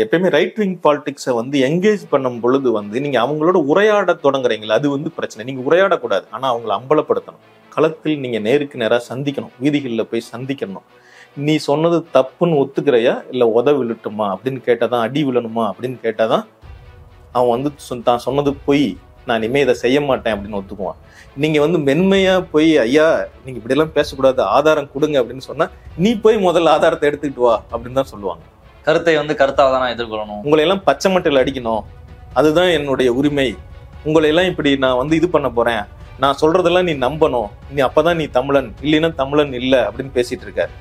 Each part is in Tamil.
எப்பயுமே ரைட் விங் பாலிடிக்ஸை வந்து என்கேஜ் பண்ணும் பொழுது வந்து நீங்க அவங்களோட உரையாட தொடங்குறீங்களா, அது வந்து பிரச்சனை. நீங்க உரையாடக்கூடாது, ஆனா அவங்களை அம்பலப்படுத்தணும். களத்தில் நீங்க நேருக்கு நேராக சந்திக்கணும், வீதிகளில் போய் சந்திக்கணும். நீ சொன்னது தப்புன்னு ஒத்துக்கிறையா இல்ல விழட்டுமா அப்படின்னு கேட்டாதான், அடி விழணுமா அப்படின்னு கேட்டாதான் அவன் வந்து தான் சொன்னது பொய், நான் இனிமே இதை செய்ய மாட்டேன் அப்படின்னு ஒத்துக்குவான். நீங்க வந்து மென்மையா போய் ஐயா நீங்க இப்படி எல்லாம் பேசக்கூடாது, ஆதாரம் கொடுங்க அப்படின்னு சொன்னா நீ போய் முதல்ல ஆதாரத்தை எடுத்துக்கிட்டு வா அப்படின்னு தான் சொல்லுவாங்க. கருத்தை வந்து கருத்தாக தான் எதிர்கொள்ளணும். உங்களை எல்லாம் பச்சை மட்டையில் அடிக்கணும், அதுதான் என்னுடைய உரிமை. உங்களை எல்லாம் இப்படி நான் வந்து இது பண்ண போறேன், நான் சொல்றதெல்லாம் நீ நம்பணும், நீ அப்பதான் நீ தமிழன், இல்லைன்னா தமிழன் இல்லை அப்படின்னு பேசிட்டு இருக்காரு.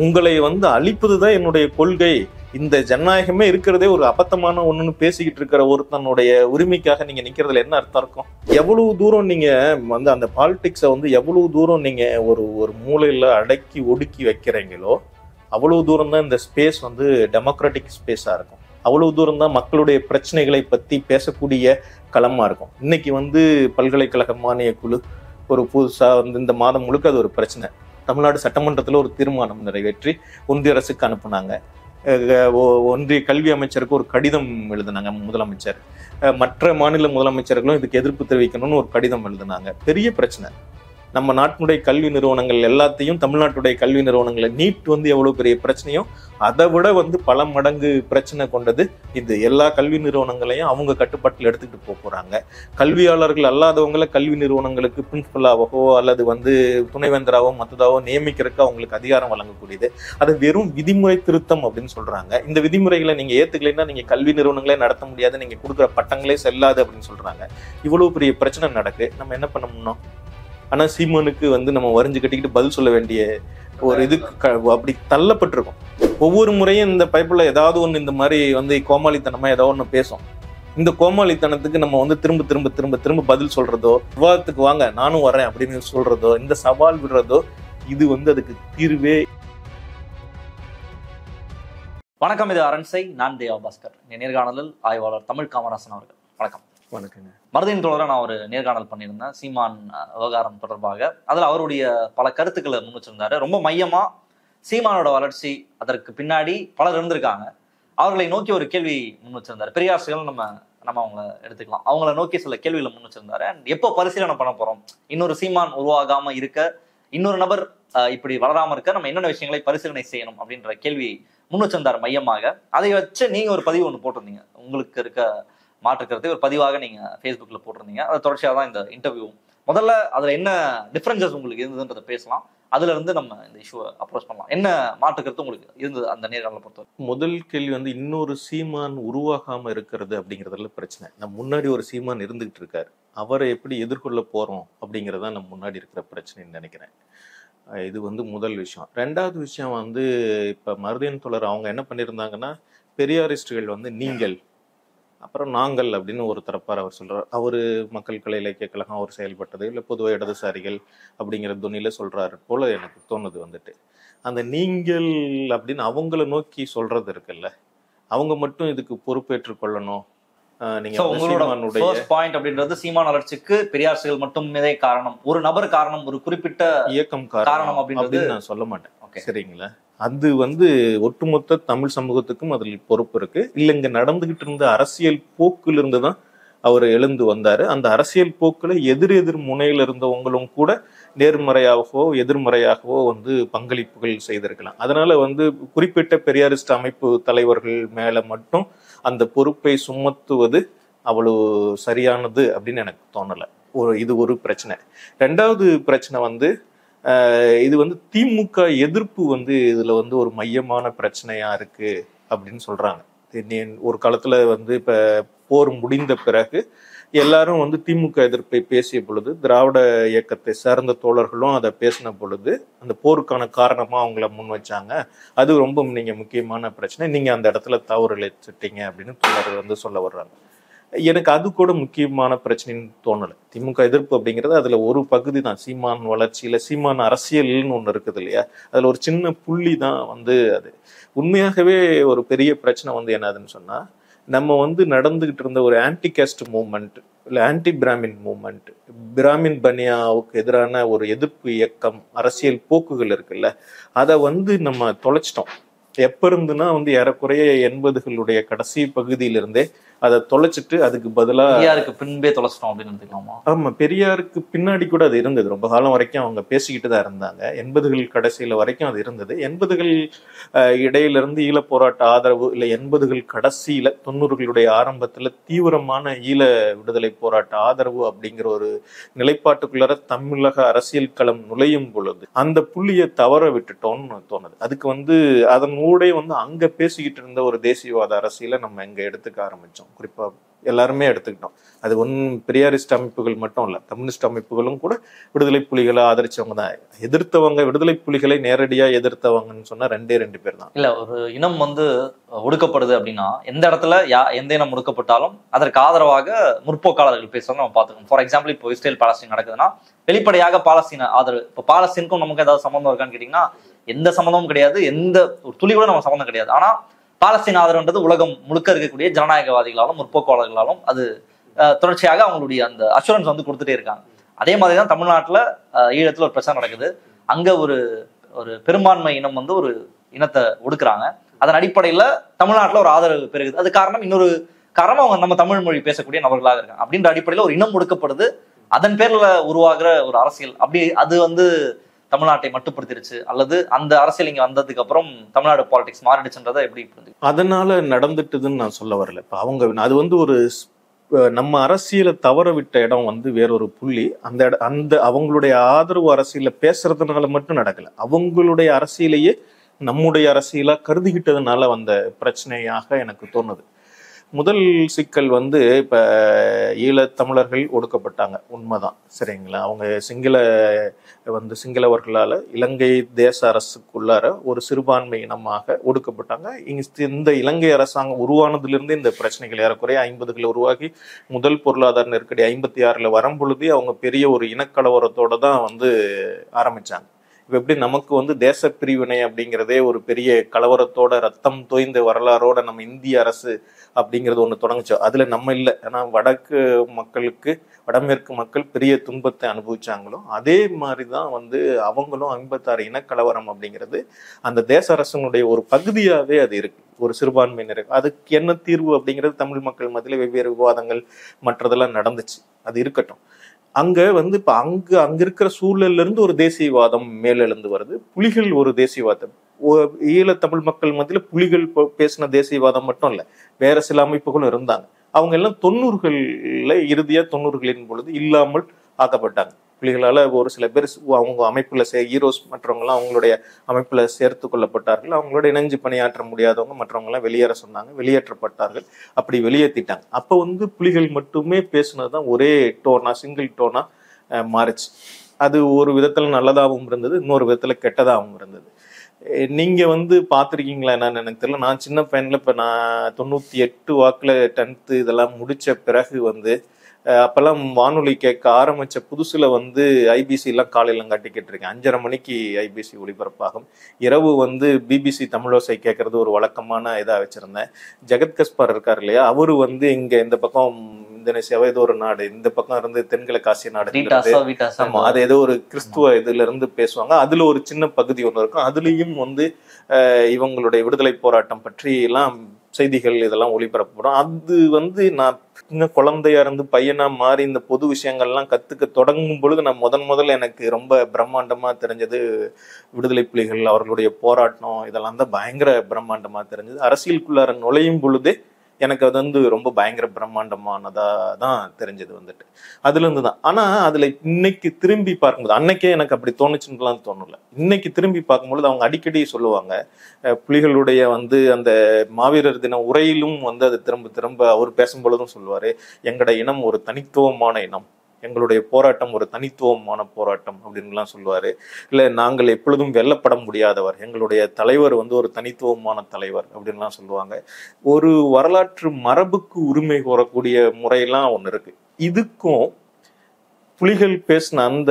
உங்களை வந்து அழிப்பதுதான் என்னுடைய கொள்கை, இந்த ஜனநாயகமே இருக்கிறதே ஒரு அபத்தமான ஒண்ணுன்னு பேசிக்கிட்டு இருக்கிற ஒருத்தனுடைய உரிமைக்காக நீங்க நிக்கிறதுல என்ன அர்த்தம் இருக்கும்? எவ்வளவு தூரம் நீங்க வந்து அந்த பாலிடிக்ஸை வந்து எவ்வளவு தூரம் நீங்க ஒரு மூலையில அடக்கி ஒடுக்கி வைக்கிறீங்களோ அவ்வளவு தூரம் தான் இந்த ஸ்பேஸ் வந்து டெமோக்ராட்டிக் ஸ்பேஸா இருக்கும். அவ்வளவு தூரம் தான் மக்களுடைய பிரச்சனைகளை பத்தி பேசக்கூடிய களமா இருக்கும். இன்னைக்கு வந்து பல்கலைக்கழக மானிய குழு ஒரு புதுசா வந்து இந்த மாதம் முழுக்க அது ஒரு பிரச்சனை. தமிழ்நாடு சட்டமன்றத்தில் ஒரு தீர்மானம் நிறைவேற்றி ஒன்றிய அரசுக்கு அனுப்புனாங்க. ஒன்றிய கல்வி அமைச்சருக்கு ஒரு கடிதம் எழுதினாங்க முதலமைச்சர். மற்ற மாநில முதலமைச்சர்களும் இதுக்கு எதிர்ப்பு தெரிவிக்கணும்னு ஒரு கடிதம் எழுதினாங்க. பெரிய பிரச்சனை. நம்ம நாட்டினுடைய கல்வி நிறுவனங்கள் எல்லாத்தையும், தமிழ்நாட்டுடைய கல்வி நிறுவனங்களை நீட் வந்து எவ்வளவு பெரிய பிரச்சனையோ அதை விட வந்து பல மடங்கு பிரச்சனை கொண்டது இது. எல்லா கல்வி நிறுவனங்களையும் அவங்க கட்டுப்பாட்டில் எடுத்துக்கிட்டு போறாங்க. கல்வியாளர்கள் அல்லாதவங்களை கல்வி நிறுவனங்களுக்கு பிரின்சிபலாவோ அல்லது வந்து துணைவேந்தராவோ மற்றதாவோ நியமிக்கிறதுக்கு அவங்களுக்கு அதிகாரம் வழங்கக்கூடியது. அது வெறும் விதிமுறை திருத்தம் அப்படின்னு சொல்றாங்க. இந்த விதிமுறைகளை நீங்க ஏத்துக்கலைன்னா நீங்க கல்வி நிறுவனங்களே நடத்த முடியாது, நீங்க கொடுக்குற பட்டங்களே செல்லாது அப்படின்னு சொல்றாங்க. இவ்வளவு பெரிய பிரச்சனை நடக்கு, நம்ம என்ன பண்ண முடியும்? ஆனா சீமானுக்கு வந்து நம்ம வரிஞ்சு கட்டிக்கிட்டு பதில் சொல்ல வேண்டிய ஒரு இது அப்படி தள்ளப்பட்டிருக்கும். ஒவ்வொரு முறையும் இந்த பைப்புல ஏதாவது ஒண்ணு இந்த மாதிரி வந்து கோமாளித்தனமா ஏதாவது ஒண்ணு பேசும். இந்த கோமாளித்தனத்துக்கு நம்ம வந்து திரும்ப திரும்ப திரும்ப திரும்ப பதில் சொல்றதோ, விவாதத்துக்கு வாங்க நானும் வரேன் அப்படின்னு சொல்றதோ, இந்த சவால் விடுறதோ, இது வந்து அதுக்கு தீர்வே. வணக்கம், இது அரண்சை. நான் தேவா பாஸ்கர். நேர்காணலில் ஆய்வாளர் தமிழ் காமராசன் அவர்கள். வணக்கம். வணக்கங்க. மருதின் தோழரை நான் ஒரு நேர்காணல் பண்ணியிருந்தேன் சீமான் விவகாரம் தொடர்பாக. அதில் அவருடைய பல கருத்துக்களை முன் வச்சிருந்தாரு. ரொம்ப மையமா சீமானோட வளர்ச்சி, அதற்கு பின்னாடி பலர் இருந்திருக்காங்க, அவர்களை நோக்கி ஒரு கேள்வி முன் வச்சிருந்தாரு. பெரியார்கள் நம்ம அவங்கள எடுத்துக்கலாம், அவங்கள நோக்கி சில கேள்விகளை முன் வச்சிருந்தாரு. அண்ட் எப்போ பரிசீலனை பண்ண போறோம், இன்னொரு சீமான் உருவாகாம இருக்க, இன்னொரு நபர் இப்படி வளராம இருக்க நம்ம என்னென்ன விஷயங்களை பரிசீலனை செய்யணும் அப்படின்ற கேள்வி முன் வச்சிருந்தாரு மையமாக. அதை வச்சு நீங்க ஒரு பதிவு ஒன்று போட்டிருந்தீங்க, உங்களுக்கு இருக்க மாற்றுக்கிறது ஒரு பதிவாக நீங்க ஃபேஸ்புக்ல போட்டிருந்தீங்க. அதை தொடர்ச்சியாக தான் இந்த இன்டர்வியூ. முதல்ல அதுல என்ன டிஃபரன்சஸ் உங்களுக்கு இருந்ததுன்றதை பேசலாம், அதுல இருந்து நம்ம இந்த இஷ்யூவை அப்ரோச் பண்ணலாம். என்ன மாற்றுக்கிறது உங்களுக்கு இருந்தது அந்த நேர்காணலை பொறுத்தவரை? முதல் கேள்வி வந்து இன்னொரு சீமான் உருவாகாம இருக்கிறது அப்படிங்கிறதுல பிரச்சனை. நம்ம முன்னாடி ஒரு சீமான் இருந்துகிட்டு இருக்காரு, அவரை எப்படி எதிர்கொள்ள போறோம் அப்படிங்கிறதான் நம்ம முன்னாடி இருக்கிற பிரச்சனைன்னு நினைக்கிறேன். இது வந்து முதல் விஷயம். ரெண்டாவது விஷயம் வந்து இப்ப மருதின் தோழர் அவங்க என்ன பண்ணியிருந்தாங்கன்னா, பெரியாரிஸ்டுகள் வந்து நீங்கள் அப்புறம் நாங்கள் அப்படின்னு ஒரு தரப்பார் அவர் சொல்றார். அவரு மக்கள் கலை இலக்கிய கழகம் அவர் செயல்பட்டது இல்லை பொதுவாக இடதுசாரிகள் அப்படிங்கிற துணியில சொல்றாரு போல எனக்கு தோணுது. வந்துட்டு அந்த நீங்கள் அப்படின்னு அவங்கள நோக்கி சொல்றது இருக்குல்ல, அவங்க மட்டும் இதுக்கு பொறுப்பேற்றுக் கொள்ளணும். நீங்க உங்களோட பாயிண்ட் அப்படின்றது சீமான் வளர்ச்சிக்கு பெரியார்கள் மட்டுமே காரணம், ஒரு நபர் காரணம், ஒரு குறிப்பிட்ட இயக்கம் காரணம் அப்படின்னு நான் சொல்ல மாட்டேன். சரிங்களா? அது வந்து ஒட்டுமொத்த தமிழ் சமூகத்துக்கும் அதில் பொறுப்பு இருக்கு. இல்லை, இங்க நடந்துகிட்டு இருந்த அரசியல் போக்குல இருந்து தான் அவர் எழுந்து வந்தாரு. அந்த அரசியல் போக்குல எதிர் முனையில இருந்தவங்களும் கூட நேர்மறையாகவோ எதிர்மறையாகவோ வந்து பங்களிப்புகள் செய்திருக்கலாம். அதனால வந்து குறிப்பிட்ட பெரியாரிஸ்ட் அமைப்பு தலைவர்கள் மேல மட்டும் அந்த பொறுப்பை சுமத்துவது அவ்வளவு சரியானது அப்படின்னு எனக்கு தோணல. இது ஒரு பிரச்சனை. ரெண்டாவது பிரச்சனை வந்து இது வந்து திமுக எதிர்ப்பு வந்து இதுல வந்து ஒரு மையமான பிரச்சனையா இருக்கு அப்படின்னு சொல்றாங்க. ஒரு காலத்துல வந்து இப்ப போர் முடிந்த பிறகு எல்லாரும் வந்து திமுக எதிர்ப்பை பேசிய பொழுது, திராவிட இயக்கத்தை சார்ந்த தோழர்களும் அதை பேசின பொழுது அந்த போருக்கான காரணமா அவங்கள முன் வச்சாங்க. அது ரொம்ப நீங்க முக்கியமான பிரச்சனை, நீங்க அந்த இடத்துல தவறு இழைச்சிட்டீங்க அப்படின்னு தோழர் வந்து சொல்ல வர்றாங்க. எனக்கு அது கூட முக்கியமான பிரச்சனைன்னு தோணலை. திமுக எதிர்ப்பு அப்படிங்கிறது அதுல ஒரு பகுதி தான். சீமான் வளர்ச்சியில சீமான் அரசியல்னு ஒண்ணு இருக்குது இல்லையா, அதுல ஒரு சின்ன புள்ளி தான் வந்து அது. உண்மையாகவே ஒரு பெரிய பிரச்சனை வந்து என்னதுன்னு சொன்னா, நம்ம வந்து நடந்துகிட்டு இருந்த ஒரு ஆன்டி கேஸ்ட் மூவ்மெண்ட், இல்லை ஆன்டி பிராமின் மூவ்மெண்ட், பிராமின் பனியாவுக்கு எதிரான ஒரு எதிர்ப்பு இயக்கம், அரசியல் போக்குகள் இருக்குல்ல, அதை வந்து நம்ம தொலைச்சிட்டோம். எப்ப இருந்துன்னா வந்து ஏறக்குறைய 80களுடைய கடைசி பகுதியிலிருந்தே அதை தொலைச்சிட்டு அதுக்கு பதிலா பெரியாருக்கு பின்பே தொலைச்சிட்டோம் அப்படின்னு எடுத்துக்கலாமா? ஆமா, பெரியாருக்கு பின்னாடி கூட அது இருந்தது. ரொம்ப காலம் வரைக்கும் அவங்க பேசிக்கிட்டு தான் இருந்தாங்க. 80கள் கடைசியில வரைக்கும் அது இருந்தது. 80கள் இடையிலிருந்து ஈழ போராட்ட ஆதரவு, இல்ல 80கள் கடைசியில 90களுடைய ஆரம்பத்துல தீவிரமான ஈழ விடுதலை போராட்ட ஆதரவு அப்படிங்கிற ஒரு நிலைப்பாட்டுக்குள்ளார தமிழக அரசியல் களம் நுழையும் பொழுது அந்த புள்ளியை தவற விட்டுட்டோம்னு தோணுது. அதுக்கு வந்து அதன் ஊடே வந்து அங்க பேசிக்கிட்டு இருந்த ஒரு தேசியவாத அரசியலை நம்ம இங்க எடுத்துக்க ஆரம்பிச்சோம். குறிப்பா எல்லாருமே எடுத்துக்கிட்டோம். அது ஒன்றும் பெரியாரிஸ்ட் அமைப்புகள் மட்டும் இல்ல, கம்யூனிஸ்ட் அமைப்புகளும் கூட விடுதலை புலிகளை ஆதரிச்சவங்க தான். எதிர்த்தவங்க, விடுதலை புலிகளை நேரடியா எதிர்த்தவங்கன்னு சொன்னா 2 பேர் தான். இல்ல, ஒரு இனம் வந்து ஒடுக்கப்படுது அப்படின்னா எந்த இடத்துல எந்த இனம் ஒடுக்கப்பட்டாலும் அதற்கு ஆதரவாக முற்போக்காளர்கள் பேசுறதை நம்ம பார்த்துக்கணும். ஃபார் எக்ஸாம்பிள், இப்போ இஸ்ரேல் பாலஸ்தீன் நடக்குதுன்னா வெளிப்படையாக பாலஸ்தீன ஆதரவு. இப்போ பாலஸ்தீனுக்கும் நமக்கு ஏதாவது சம்பந்தம் இருக்கான்னு கேட்டீங்கன்னா எந்த சம்மந்தமும் கிடையாது. எந்த ஒரு துளி கூட நம்ம சம்மந்தம் கிடையாது. ஆனா பாலஸ்தீன் ஆதரவுன்றது உலகம் முழுக்க இருக்கக்கூடிய ஜனநாயகவாதிகளாலும் முற்போக்காளர்களாலும் அது தொடர்ச்சியாக அவங்களுடைய அந்த அஷூரன்ஸ் வந்து கொடுத்துட்டே இருக்காங்க. அதே மாதிரிதான் தமிழ்நாட்டுல ஈழத்துல ஒரு பிரச்சனை நடக்குது. அங்க ஒரு ஒரு பெரும்பான்மை இனம் வந்து ஒரு இனத்தை ஒடுக்குறாங்க. அதன் அடிப்படையில தமிழ்நாட்டுல ஒரு ஆதரவு பெருகுது. அது காரணம், இன்னொரு காரணம் அவங்க நம்ம தமிழ் மொழி பேசக்கூடிய நபர்களாக இருக்காங்க. அப்படின்ற அடிப்படையில ஒரு இனம் ஒடுக்கப்படுது, அதன் பேர்ல உருவாகிற ஒரு அரசியல் அப்படி அது வந்து தமிழ்நாட்டை மட்டுப்படுத்திருச்சு, அல்லது அந்த அரசியல் இங்க வந்ததுக்கு அப்புறம் தமிழ்நாடு பாலிடிக்ஸ் மாறிடுச்சுன்றதை எப்படி புரிஞ்சு? அதனால நடந்துட்டுதுன்னு நான் சொல்ல வரல. இப்ப அவங்க அது வந்து ஒரு நம்ம அரசியலை தவற விட்ட இடம் வந்து வேறொரு புள்ளி. அந்த அவங்களுடைய ஆதரவு அரசியல பேசுறதுனால மட்டும் நடக்கல, அவங்களுடைய அரசியலையே நம்முடைய அரசியலா கருதிக்கிட்டதுனால வந்த பிரச்சனையாக எனக்கு தோணுது. முதல் சிக்கல் வந்து இப்ப ஈழத்தமிழர்கள் ஒடுக்கப்பட்டாங்க, உண்மைதான், சரிங்களா? அவங்க சிங்களவர்களால இலங்கை தேச அரசுக்குள்ளார ஒரு சிறுபான்மை இனமாக ஒடுக்கப்பட்டாங்க. இந்த இலங்கை அரசாங்கம் உருவானதிலிருந்து இந்த பிரச்சனைகள் ஏறக்குறைய 50கள் உருவாகி முதல் பொருளாதார நெருக்கடி 56ல வரும்பொழுதே அவங்க பெரிய ஒரு இனக்கலவரத்தோட தான் வந்து ஆரம்பிச்சாங்க. இப்ப எப்படி நமக்கு வந்து தேச பிரிவினை அப்படிங்கிறதே ஒரு பெரிய கலவரத்தோட ரத்தம் தோய்ந்த வரலாறோட நம்ம இந்திய அரசு அப்படிங்கிறது ஒண்ணு தொடங்குச்சோ, அதுல நம்ம இல்லை. ஏன்னா வடக்கு மக்களுக்கு, வடமேற்கு மக்கள் பெரிய துன்பத்தை அனுபவிச்சாங்களோ அதே மாதிரிதான் வந்து அவங்களும் 56 இனக்கலவரம் அப்படிங்கிறது அந்த தேச அரசனுடைய ஒரு பகுதியாவே அது இருக்கு. ஒரு சிறுபான்மையினர் அதுக்கு என்ன தீர்வு அப்படிங்கிறது தமிழ் மக்கள் மத்தியில வெவ்வேறு விவாதங்கள் மற்றதெல்லாம் நடந்துச்சு. அது இருக்கட்டும். அங்க வந்து இப்ப அங்க இருக்கிற சூழல்ல இருந்து ஒரு தேசியவாதம் மேலெழுந்து வருது. புலிகள் ஒரு தேசியவாதம், ஈழ தமிழ் மக்கள் மத்தியில புலிகள் பேசின தேசியவாதம் மட்டும் இல்ல, வேற சில அமைப்புகளும் இருந்தாங்க. அவங்க எல்லாம் 90களில் இறுதியா 90களின் பொழுது இல்லாமல் ஆக்கப்பட்டாங்க. புலிகளால ஒரு சில பேர் அவங்க அமைப்புல ஹீரோஸ் மற்றவங்க எல்லாம் அவங்களுடைய அமைப்புல சேர்த்து கொள்ளப்பட்டார்கள். அவங்களோட இணைஞ்சு பணியாற்ற முடியாதவங்க மற்றவங்க எல்லாம் வெளியேற சொன்னாங்க, வெளியேற்றப்பட்டார்கள். அப்படி வெளியேற்றிட்டாங்க. அப்ப வந்து புலிகள் மட்டுமே பேசுனதுதான் ஒரே டோனா, சிங்கிள் டோனா மாறிச்சு. அது ஒரு விதத்துல நல்லதாகவும் இருந்தது, இன்னொரு விதத்துல கெட்டதாகவும் இருந்தது. நீங்க வந்து பாத்திருக்கீங்களா என்னன்னு எனக்கு தெரியல. நான் சின்ன பையன்ல இப்ப நான் 98 வாக்குல 10th இதெல்லாம் முடிச்ச பிறகு வந்து அப்பெல்லாம் வானொலி கேட்க ஆரம்பிச்ச புதுசுல வந்து ஐபிசி எல்லாம் காலையில காட்டிக்கிட்டு இருக்கேன். 5:30 மணிக்கு ஐபிசி ஒளிபரப்பாகும். இரவு வந்து பிபிசி தமிழோசை கேட்கறது ஒரு வழக்கமான இதா வச்சிருந்தேன். ஜெகத் கஸ்பர் இருக்காரு இல்லையா, அவரு வந்து இங்க இந்த பக்கம் இந்தோனேசியாவோ ஏதோ ஒரு நாடு, இந்த பக்கம் இருந்து தென்கிழக்கு ஆசிய நாடு, ஆமா, அது ஏதோ ஒரு கிறிஸ்துவ இதுல இருந்து பேசுவாங்க. அதுல ஒரு சின்ன பகுதி ஒண்ணு இருக்கும். அதுலயும் வந்து இவங்களுடைய விடுதலை போராட்டம் பற்றி எல்லாம் செய்திகள் இதெல்லாம் ஒளிபரப்பப்படும். அது வந்து நான் சின்ன குழந்தையா இருந்து பையனா மாறி இந்த பொது விஷயங்கள்லாம் கத்துக்க தொடங்கும் பொழுது நான் முதல்ல எனக்கு ரொம்ப பிரம்மாண்டமா தெரிஞ்சது விடுதலை புலிகள், அவர்களுடைய போராட்டம், இதெல்லாம் தான் பயங்கர பிரம்மாண்டமா தெரிஞ்சது. அரசியலுக்குள்ளார நுழையும் பொழுதே எனக்கு அது வந்து ரொம்ப பயங்கர பிரம்மாண்டமானதா தான் தெரிஞ்சது வந்துட்டு அதுல இருந்து தான். ஆனா அதுல இன்னைக்கு திரும்பி பார்க்கும்போது, அன்னைக்கே எனக்கு அப்படி தோணுச்சுன்னுலாம் தோணல. இன்னைக்கு திரும்பி பார்க்கும்பொழுது அவங்க அடிக்கடி சொல்லுவாங்க, புலிகளுடைய வந்து அந்த மாவீரர் தின உரையிலும் வந்து அது திரும்ப அவர் பேசும்பொழுதும் சொல்லுவாரு, எங்கட இனம் ஒரு தனித்துவமான இனம், எங்களுடைய போராட்டம் ஒரு தனித்துவமான போராட்டம் அப்படின்லாம் சொல்லுவாரு. இல்ல, நாங்கள் எப்பொழுதும் வெல்லப்பட முடியாதவர், எங்களுடைய தலைவர் வந்து ஒரு தனித்துவமான தலைவர் அப்படின்லாம் சொல்லுவாங்க. ஒரு வரலாற்று மரபுக்கு உரிமை கோரக்கூடிய முறையெல்லாம் ஒண்ணு இருக்கு. இதுக்கும் புலிகள் பேசின அந்த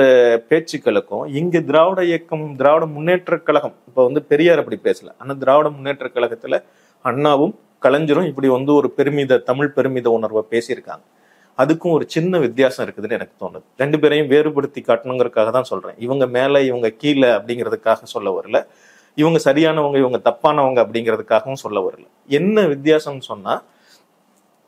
பேச்சுக்களுக்கும் இங்க திராவிட இயக்கம், திராவிட முன்னேற்ற கழகம், இப்ப வந்து பெரியார் அப்படி பேசல, ஆனா திராவிட முன்னேற்ற கழகத்துல அண்ணாவும் கலைஞரும் இப்படி வந்து ஒரு தமிழ் பெருமித உணர்வை பேசியிருக்காங்க. அதுக்கும் ஒரு சின்ன வித்தியாசம் இருக்குதுன்னு எனக்கு தோணுது. 2 பேரையும் வேறுபடுத்தி காட்டணுங்கிறதுக்காக தான் சொல்றேன். இவங்க மேல இவங்க கீழே அப்படிங்கிறதுக்காக சொல்ல வரல. இவங்க சரியானவங்க இவங்க தப்பானவங்க அப்படிங்கிறதுக்காகவும் சொல்ல வரல. என்ன வித்தியாசம்னு சொன்னா,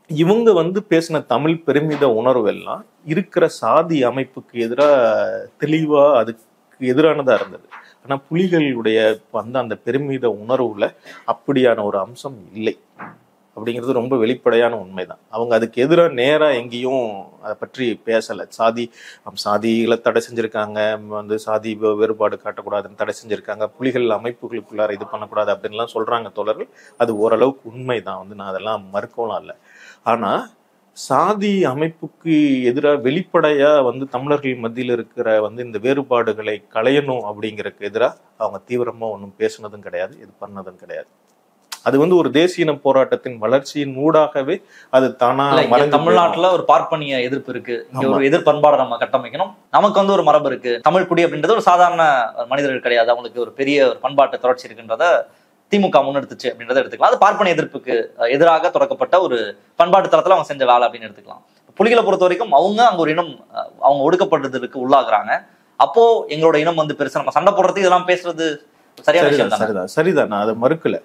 இவங்க வந்து பேசின தமிழ் பெருமித உணர்வு எல்லாம் இருக்கிற சாதி அமைப்புக்கு எதிராக தெளிவா அதுக்கு எதிரானதா இருந்தது. ஆனா புலிகளுடைய வந்து அந்த பெருமித உணர்வுல அப்படியான ஒரு அம்சம் இல்லை அப்படிங்கிறது ரொம்ப வெளிப்படையான உண்மைதான். அவங்க அதுக்கு எதிராக நேரா எங்கேயும் அதை பற்றி பேசல. சாதிகளை தடை செஞ்சிருக்காங்க, வந்து சாதி வேறுபாடு காட்டக்கூடாதுன்னு தடை செஞ்சிருக்காங்க, புலிகள் அமைப்புகளுக்குள்ளார இது பண்ணக்கூடாது அப்படின்லாம் சொல்றாங்க தோழர்கள். அது ஓரளவுக்கு உண்மைதான், வந்து நான் அதெல்லாம் மறுக்கலாம் இல்லை. ஆனா சாதி அமைப்புக்கு எதிராக வெளிப்படையா வந்து தமிழர்கள் மத்தியில் இருக்கிற வந்து இந்த வேறுபாடுகளை களையணும் அப்படிங்கிறதுக்கு எதிராக அவங்க தீவிரமா ஒன்றும் பேசுனதும் கிடையாது, இது பண்ணதும் கிடையாது. அது வந்து ஒரு தேசிய போராட்டத்தின் வளர்ச்சியின் ஊடாகவே அது தானா. தமிழ்நாட்டுல ஒரு பார்ப்பனிய எதிர்ப்பு இருக்கு, இங்க ஒரு எதிர்பண்பாடை நம்ம கட்டமைக்கணும், நமக்கு வந்து ஒரு மரபு இருக்கு, தமிழ் குடி அப்படின்றது ஒரு சாதாரண மனிதர்கள் கிடையாது, அவங்களுக்கு ஒரு பெரிய ஒரு பண்பாட்டு தொடர்ச்சி இருக்குன்றத திமுக முன்னெடுத்துச்சு அப்படின்றத எடுத்துக்கலாம். அது பார்ப்பனிய எதிர்ப்புக்கு எதிராக தொடக்கப்பட்ட ஒரு பண்பாட்டு தளத்துல அவங்க செஞ்ச வேலை அப்படின்னு எடுத்துக்கலாம். புலிகளை பொறுத்த வரைக்கும் அவங்க அங்க ஒரு இனம் அவங்க ஒடுக்கப்படுறதுக்கு உள்ளாகுறாங்க. அப்போ எங்களோட இனம் வந்து பெருசா நம்ம சண்டை போடுறது இதெல்லாம் பேசுறது சரியான விஷயம். சரிதான், நான் அதை மறுக்கல.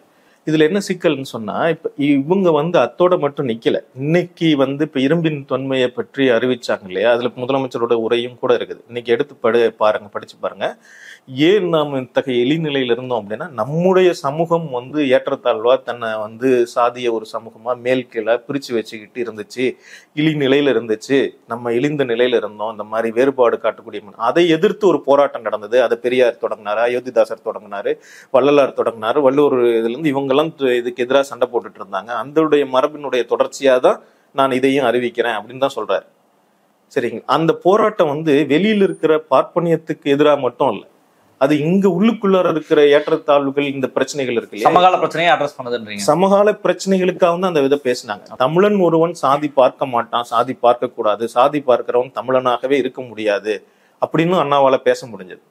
இதுல என்ன சிக்கல்னு சொன்னா, இப்ப இவங்க வந்து அத்தோட மட்டும் நிக்கல. இன்னைக்கு வந்து இப்ப இரும்பின் தொன்மையை பற்றி அறிவிச்சாங்க இல்லையா, அதுல முதலமைச்சரோட உரையும் கூட இருக்குது. இன்னைக்கு எடுத்து படிச்சு பாருங்க. ஏன் நாம் இத்தகைய இழிநிலையில இருந்தோம் அப்படின்னா, நம்முடைய சமூகம் வந்து ஏற்றத்தாழ்வா தன்னை வந்து சாதிய ஒரு சமூகமா மேல் கீழே பிரிச்சு வச்சுக்கிட்டு இருந்துச்சு, இழிநிலையில இருந்துச்சு, நம்ம இழிந்த நிலையில இருந்தோம், இந்த மாதிரி வேறுபாடு காட்டக்கூடிய அதை எதிர்த்து ஒரு போராட்டம் நடந்தது. அதை பெரியார் தொடங்கினாரு, அயோத்திதாசர் தொடங்கினாரு, வள்ளலார் தொடங்கினாரு, வள்ளுவர் இதுல இருந்து இவங்கெல்லாம் இதுக்கு எதிராக சண்டை போட்டுட்டு இருந்தாங்க. அந்த மரபினுடைய தொடர்ச்சியா தான் நான் இதையும் அறிவிக்கிறேன் அப்படின்னு தான் சொல்றாரு. சரிங்க, அந்த போராட்டம் வந்து வெளியில இருக்கிற பார்ப்பனியத்துக்கு எதிராக மட்டும் இல்லை, அது இங்க உள்ளுக்குள்ளார இருக்கிற ஏற்றத்தாழ்வுகள், இந்த பிரச்சனைகள் இருக்கு இல்லையா, சமகால பிரச்சனையை அட்ரஸ் பண்ணதுன்றீங்க. சமகால பிரச்சனைகளுக்காக வந்து அந்த வித பேசினாங்க. தமிழன் ஒருவன் சாதி பார்க்க மாட்டான், சாதி பார்க்க கூடாது, சாதி பார்க்கிறவன் தமிழனாகவே இருக்க முடியாது அப்படின்னு அண்ணாவால பேச முடிஞ்சது.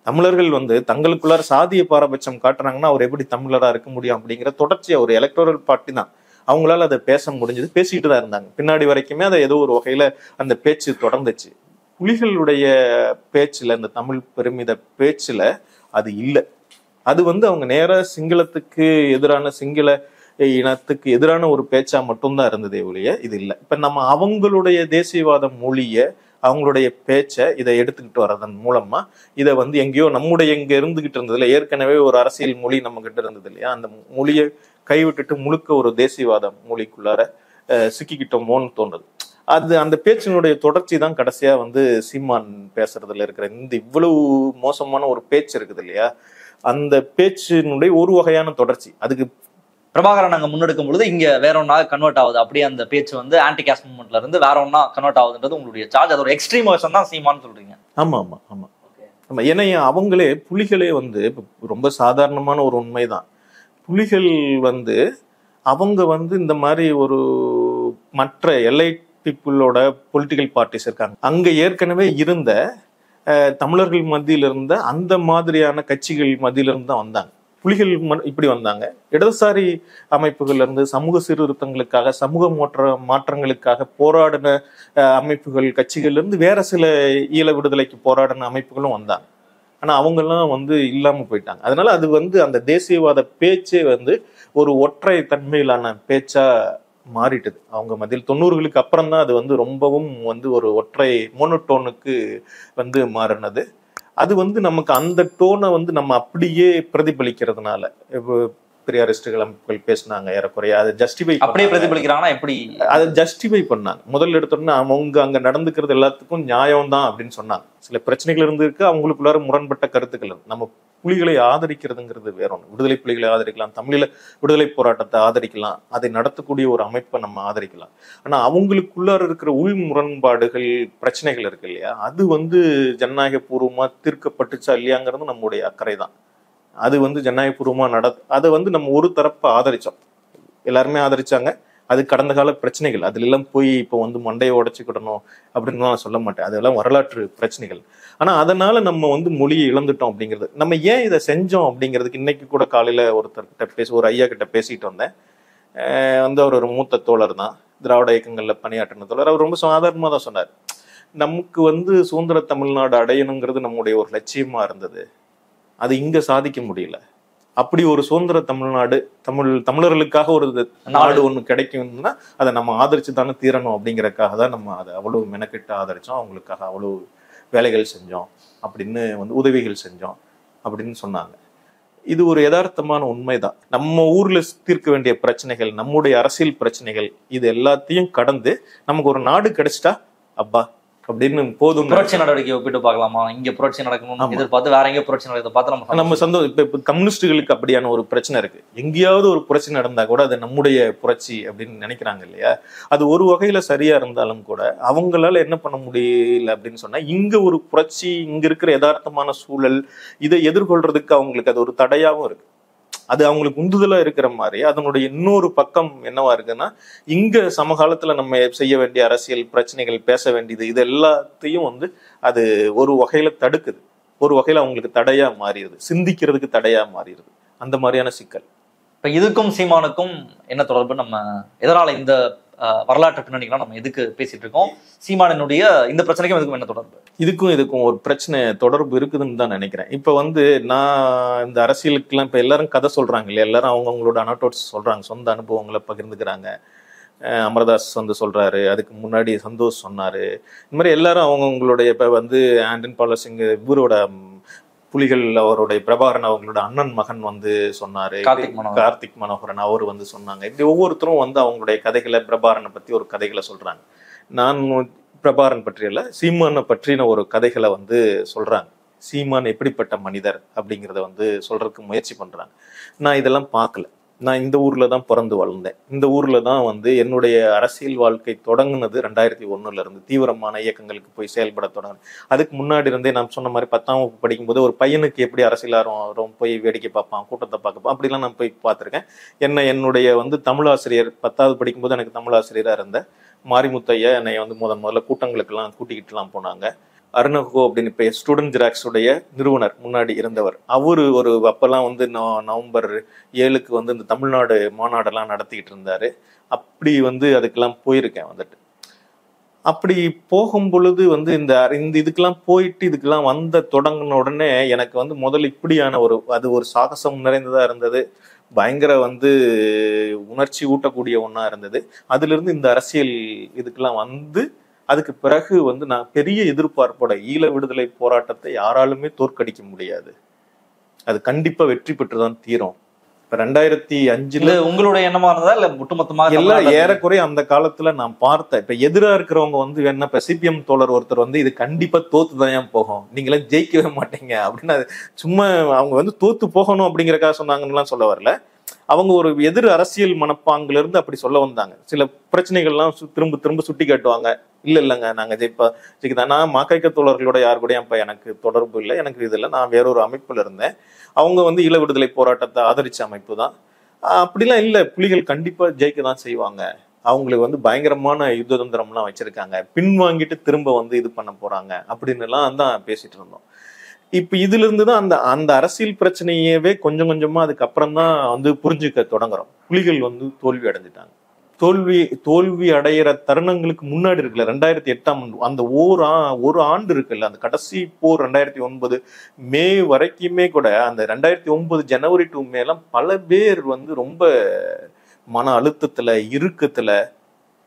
தமிழர்கள் வந்து தங்களுக்குள்ளார சாதிய பாரபட்சம் காட்டுறாங்கன்னா அவர் எப்படி தமிழரா இருக்க முடியும் அப்படிங்கிற தொடர்ச்சியா ஒரு எலக்டோரல் பார்ட்டி தான் அவங்களால அதை பேச முடிஞ்சது. பேசிட்டு தான் இருந்தாங்க பின்னாடி வரைக்குமே. அதை ஏதோ ஒரு வகையில அந்த பேச்சு தொடர்ந்துச்சு. புலிகளுடைய பேச்சுல, இந்த தமிழ் பெருமித பேச்சுல அது இல்லை. அது வந்து அவங்க நேர சிங்களத்துக்கு எதிரான, சிங்கள இனத்துக்கு எதிரான ஒரு பேச்சா மட்டும்தான் இருந்ததே ஒழிய இது இல்லை. இப்ப நம்ம அவங்களுடைய தேசியவாத மொழிய, அவங்களுடைய பேச்சை இதை எடுத்துக்கிட்டு வர்றதன் மூலமா இதை வந்து எங்கேயோ நம்முடைய இங்க இருந்துகிட்டு இருந்ததுல ஏற்கனவே ஒரு அரசியல் மொழி நம்ம கிட்ட இருந்தது இல்லையா, அந்த மொழியை கைவிட்டுட்டு முழுக்க ஒரு தேசியவாத மொழிக்குள்ளார சிக்கிக்கிட்டோமோன்னு தோன்றுது. அந்த பேச்சினுடைய தொடர்ச்சி தான் கடைசியா வந்து சீமான் பேசுறதுல இருக்கிற இந்த இவ்வளவு மோசமான ஒரு பேச்சு இருக்குது இல்லையா, அந்த பேச்சினுடைய ஒரு வகையான தொடர்ச்சி. அதுக்கு பிரபாகரன் நாங்க முன்னெடுக்கும் பொழுது இங்க வேற ஒன்னா கன்வெர்ட் ஆகுது, அப்படியே அந்த பேச்சு வந்து ஆன்டி காஸ்ட் மூவ்மெண்ட்ல இருந்து வேற ஒன்னா கன்வெர்ட் ஆகுதுன்றது உங்களுடைய சார்ஜ். அது ஒரு எக்ஸ்ட்ரீம் வெர்ஷன் தான் சீமான்னு சொல்றீங்க. ஆமா ஆமா ஆமா ஆமா. ஏன்னா அவங்களே புலிகளே வந்து ரொம்ப சாதாரணமான ஒரு உண்மைதான். புலிகள் வந்து அவங்க வந்து இந்த மாதிரி ஒரு மற்ற எல்லை பீப்புளோட பொலிட்டிக்கல் பார்ட்டிஸ் இருக்காங்க, அங்க ஏற்கனவே இருந்த தமிழர்கள் மத்தியில இருந்த அந்த மாதிரியான கட்சிகள் மத்தியில இருந்து தான் வந்தாங்க. புலிகள் இப்படி வந்தாங்க. இடதுசாரி அமைப்புகள்ல இருந்து சமூக சீர்திருத்தங்களுக்காக, சமூக மாற்றங்களுக்காக போராடின அமைப்புகள், கட்சிகள்ல இருந்து வேற சில ஈழ விடுதலைக்கு போராடின அமைப்புகளும் வந்தாங்க. ஆனா அவங்கெல்லாம் வந்து இல்லாம போயிட்டாங்க. அதனால அது வந்து அந்த தேசியவாத பேச்சே வந்து ஒரு ஒற்றை தன்மையிலான பேச்சா மாறிட்டது அவங்க மத்தியில். 90களுக்கு அப்புறம் தான் அது வந்து ரொம்பவும் வந்து ஒரு ஒற்றை மோனோடோனுக்கு வந்து மாறினது. அது வந்து நமக்கு அந்த டோனை வந்து நம்ம அப்படியே பிரதிபலிக்கிறதுனால, பெரியாரிஸ்டுகள் அமைப்புகள் பேசினாங்க ஏறக்குறைய, அதை ஜஸ்டிஃபை அப்படியே பிரதிபலிக்கிறாங்கன்னா எப்படி அதை ஜஸ்டிஃபை பண்ணாங்க. முதல்ல எடுத்தோம்னா அவங்க அங்க நடந்துக்கிறது எல்லாத்துக்கும் நியாயம் தான் அப்படின்னு சொன்னாங்க. சில பிரச்சனைகள் இருந்திருக்கு, அவங்களுக்குள்ளார முரண்பட்ட கருத்துக்கள். நம்ம புலிகளை ஆதரிக்கிறதுங்கிறது வேற ஒன்று. விடுதலை புலிகளை ஆதரிக்கலாம், தமிழில விடுதலை போராட்டத்தை ஆதரிக்கலாம், அதை நடத்தக்கூடிய ஒரு அமைப்பை நம்ம ஆதரிக்கலாம். ஆனா அவங்களுக்குள்ளார இருக்கிற உள் முரண்பாடுகள், பிரச்சனைகள் இருக்கு இல்லையா, அது வந்து ஜனநாயக பூர்வமா தீர்க்கப்பட்டுச்சா இல்லையாங்கிறது நம்முடைய அக்கறை தான். அது வந்து ஜனநாயகபூர்வமா அதை வந்து நம்ம ஒரு தரப்பை ஆதரிச்சோம், எல்லாருமே ஆதரிச்சாங்க. அது கடந்த கால பிரச்சனைகள், அதுல எல்லாம் போய் இப்போ வந்து மண்டையை உடைச்சுக்கிடணும் அப்படின்னு நான் சொல்ல மாட்டேன், அதெல்லாம் வரலாற்று பிரச்சனைகள். ஆனா அதனால நம்ம வந்து மொழியை இழந்துட்டோம் அப்படிங்கிறது. நம்ம ஏன் இதை செஞ்சோம் அப்படிங்கிறதுக்கு இன்னைக்கு கூட காலையில ஒருத்தர்கிட்ட ஒரு ஐயா கிட்ட பேசிட்டு வந்தேன். வந்து அவர் ஒரு மூத்த தோழர் தான், திராவிட இயக்கங்கள்ல பணியாற்றின தோழர். அவர் ரொம்ப சாதாரணமா தான் சொன்னார், நமக்கு வந்து சுதந்திர தமிழ்நாடு அடையணுங்கிறது நம்முடைய ஒரு லட்சியமா இருந்தது, அது இங்க சாதிக்க முடியல, அப்படி ஒரு சுதந்திர தமிழ்நாடு, தமிழர்களுக்காக ஒரு நாடு ஒண்ணு கிடைக்கும்னா அதை நம்ம ஆதரிச்சு தானே தீரணும் அப்படிங்கறதுக்காக தான் நம்ம அதை அவ்வளவு மெனக்கிட்டு ஆதரிச்சோம், அவங்களுக்காக அவ்வளவு வேலைகள் செஞ்சோம் அப்படின்னு வந்து உதவிகள் செஞ்சோம் அப்படின்னு சொன்னாங்க. இது ஒரு யதார்த்தமான உண்மைதான். நம்ம ஊர்ல தீர்க்க வேண்டிய பிரச்சனைகள், நம்முடைய அரசியல் பிரச்சனைகள், இது எல்லாத்தையும் கடந்து நமக்கு ஒரு நாடு கிடைச்சிட்டா அப்பா அப்படின்னு போதும். புரட்சி நடவடிக்கை ஒப்பிட்டு பார்க்கலாமா? இங்க புரட்சி நடக்கணும்னு எதிர்பார்த்து வேற எங்கேயோ புரட்சி நடக்கிறத பார்த்து நம்ம சந்தோஷம். இப்ப கம்யூனிஸ்டுகளுக்கு அப்படியான ஒரு பிரச்சனை இருக்கு. எங்கேயாவது ஒரு புரட்சி நடந்தா கூட அது நம்முடைய புரட்சி அப்படின்னு நினைக்கிறாங்க இல்லையா? அது ஒரு வகையில சரியா இருந்தாலும் கூட அவங்களால என்ன பண்ண முடியல அப்படின்னு சொன்னா, இங்க ஒரு புரட்சி, இங்க இருக்கிற யதார்த்தமான சூழல், இதை எதிர்கொள்றதுக்கு அவங்களுக்கு அது ஒரு தடையாவும் இருக்கு. அது அவங்களுக்கு உந்துதலா இருக்கிற மாதிரி அதனுடைய இன்னொரு பக்கம் என்னவா இருக்குன்னா, இங்க சமகாலத்துல நம்ம செய்ய வேண்டிய அரசியல் பிரச்சனைகள், பேச வேண்டியது, இது எல்லாத்தையும் வந்து அது ஒரு வகையில தடுக்குது, ஒரு வகையில அவங்களுக்கு தடையா மாறிடுது, சிந்திக்கிறதுக்கு தடையா மாறிடுது. அந்த மாதிரியான சிக்கல். இப்ப இதுக்கும் சீமானுக்கும் என்ன தொடர்பு? நம்ம எதனால இந்த வரலாற்று பின்னணிகளாம் நம்ம எதுக்கு பேசிட்டு இருக்கோம்? சீமானினுடைய இந்த பிரச்சனைக்கும் இதுக்கும் என்ன தொடர்பு? இதுக்கும் ஒரு பிரச்சனை தொடர்பு இருக்குதுன்னு தான் நினைக்கிறேன். இப்ப வந்து நான் இந்த அரசியலுக்குலாம் இப்ப எல்லாரும் கதை சொல்றாங்க இல்லையா, எல்லாரும் அவங்களோட அனோட்டோட்ஸ் சொல்றாங்க, சொந்த அனுபவங்களை பகிர்ந்துக்கிறாங்க. அமர்தாஸ் வந்து சொல்றாரு, அதுக்கு முன்னாடி சந்தோஷ் சொன்னாரு, இந்த மாதிரி எல்லாரும் அவங்களுடைய இப்ப வந்து ஆண்டன் பாலசிங் இவரோட புலிகள் அவருடைய பிரபாகரன் அவங்களோட அண்ணன் மகன் வந்து சொன்னாரு, கார்த்திக் மனோகரன் அவர் வந்து சொன்னாங்க. இப்படி ஒவ்வொருத்தரும் வந்து அவங்களுடைய கதைகளை, பிரபாகரனை பத்தி ஒரு கதைகளை சொல்றாங்க. நான் பிரபாகரன் பற்றியல்ல, சீமானை பற்றின ஒரு கதைகளை வந்து சொல்றாங்க. சீமான் எப்படிப்பட்ட மனிதர் அப்படிங்கிறத வந்து சொல்றதுக்கு முயற்சி பண்றாங்க. நான் இதெல்லாம் பார்க்கல. நான் இந்த ஊர்ல தான் பிறந்து வளர்ந்தேன். இந்த ஊர்ல தான் வந்து என்னுடைய அரசியல் வாழ்க்கை தொடங்குனது 2001 இருந்து. தீவிரமான இயக்கங்களுக்கு போய் செயல்பட தொடங்கினேன். அதுக்கு முன்னாடி இருந்தே நான் சொன்ன மாதிரி 10ஆம் வகுப்பு படிக்கும்போது ஒரு பையனுக்கு எப்படி அரசியல் ஆர்வம் போய் வேடிக்கை பார்ப்பான், கூட்டத்தை பார்க்க, அப்படிலாம் நான் போய் பார்த்துருக்கேன். என்னுடைய வந்து தமிழாசிரியர் 10வது படிக்கும்போது எனக்கு தமிழாசிரியராக இருந்த மாரிமுத்தையா என்னை வந்து முதல்ல கூட்டங்களுக்கெல்லாம் கூட்டிக்கிட்டுலாம் போனாங்க. அருணகோ அப்படின்னு இப்ப ஸ்டூடெண்ட் ஜெராக்ஸுடைய நிறுவனர் முன்னாடி இருந்தவர், அவரு ஒரு அப்பெல்லாம் வந்து நவம்பர் 7க்கு வந்து இந்த தமிழ்நாடு மாநாடெல்லாம் நடத்திக்கிட்டு இருந்தாரு. அப்படி வந்து அதுக்கெல்லாம் போயிருக்கேன் வந்துட்டு. அப்படி போகும் பொழுது வந்து இந்த இதுக்கெல்லாம் போயிட்டு இதுக்கெல்லாம் வந்த தொடங்கின உடனே எனக்கு வந்து முதல்ல இப்படியான அது ஒரு சாகசம் நிறைந்ததா இருந்தது, பயங்கர வந்து உணர்ச்சி ஊட்டக்கூடிய ஒண்ணா இருந்தது. அதுல இருந்து இந்த அரசியல் இதுக்கெல்லாம் வந்து அதுக்கு பிறகு வந்து நான் பெரிய எதிர்பார்ப்போட ஈழ விடுதலை போராட்டத்தை யாராலுமே தோற்கடிக்க முடியாது, அது கண்டிப்பா வெற்றி பெற்றுதான் தீரும். இப்ப 2005 உங்களுடைய எண்ணமா இருந்ததா இல்ல ஒட்டுமொத்தமாக? எல்லாம் ஏறக்குறைய அந்த காலத்துல நான் பார்த்தேன். இப்ப எதிரா இருக்கிறவங்க வந்து என்ன, இப்ப சிபிஎம் தோழர் ஒருத்தர் வந்து இது கண்டிப்பா தோத்துதான் போகும், நீங்களாம் ஜெயிக்கவே மாட்டீங்க அப்படின்னு, சும்மா அவங்க வந்து தோத்து போகணும் அப்படிங்கறக்காக சொன்னாங்கன்னு சொல்ல வரல. அவங்க ஒரு எதிர் அரசியல் மனப்பாங்குல இருந்து அப்படி சொல்ல வந்தாங்க. சில பிரச்சனைகள்லாம் திரும்ப திரும்ப சுட்டி காட்டுவாங்க. இல்லைங்க நாங்க ஜெயிக்கதான். நான் மாக்கைக்க தோழர்களோட யாரு கூட இப்ப எனக்கு தொடர்பு இல்லை, எனக்கு இது இல்லை, நான் வேறொரு அமைப்புல இருந்தேன். அவங்க வந்து ஈழ விடுதலை போராட்டத்தை ஆதரிச்ச அமைப்பு தான். அப்படிலாம் இல்லை, புலிகள் கண்டிப்பா ஜெயிக்க தான் செய்வாங்க, அவங்களுக்கு வந்து பயங்கரமான யுத்த தந்திரம்லாம் வச்சிருக்காங்க, பின்வாங்கிட்டு திரும்ப வந்து இது பண்ண போறாங்க அப்படின்னு எல்லாம் தான் பேசிட்டு இருந்தோம். இப்ப இதுல இருந்துதான் அந்த அரசியல் பிரச்சனையவே கொஞ்சம் கொஞ்சமா அதுக்கப்புறம் தான் வந்து புரிஞ்சுக்க தொடங்குறோம். புலிகள் வந்து தோல்வி அடைஞ்சிட்டாங்க. தோல்வி அடையிற தருணங்களுக்கு முன்னாடி இருக்குல்ல, 2008ஆம் அந்த ஒரு ஆண்டு இருக்குல்ல, அந்த கடைசி போர் 2009 மே வரைக்குமே கூட, அந்த 2009 ஜனவரி டு மேலாம் பல பேர் வந்து ரொம்ப மன அழுத்தத்துல, இறுக்கத்துல,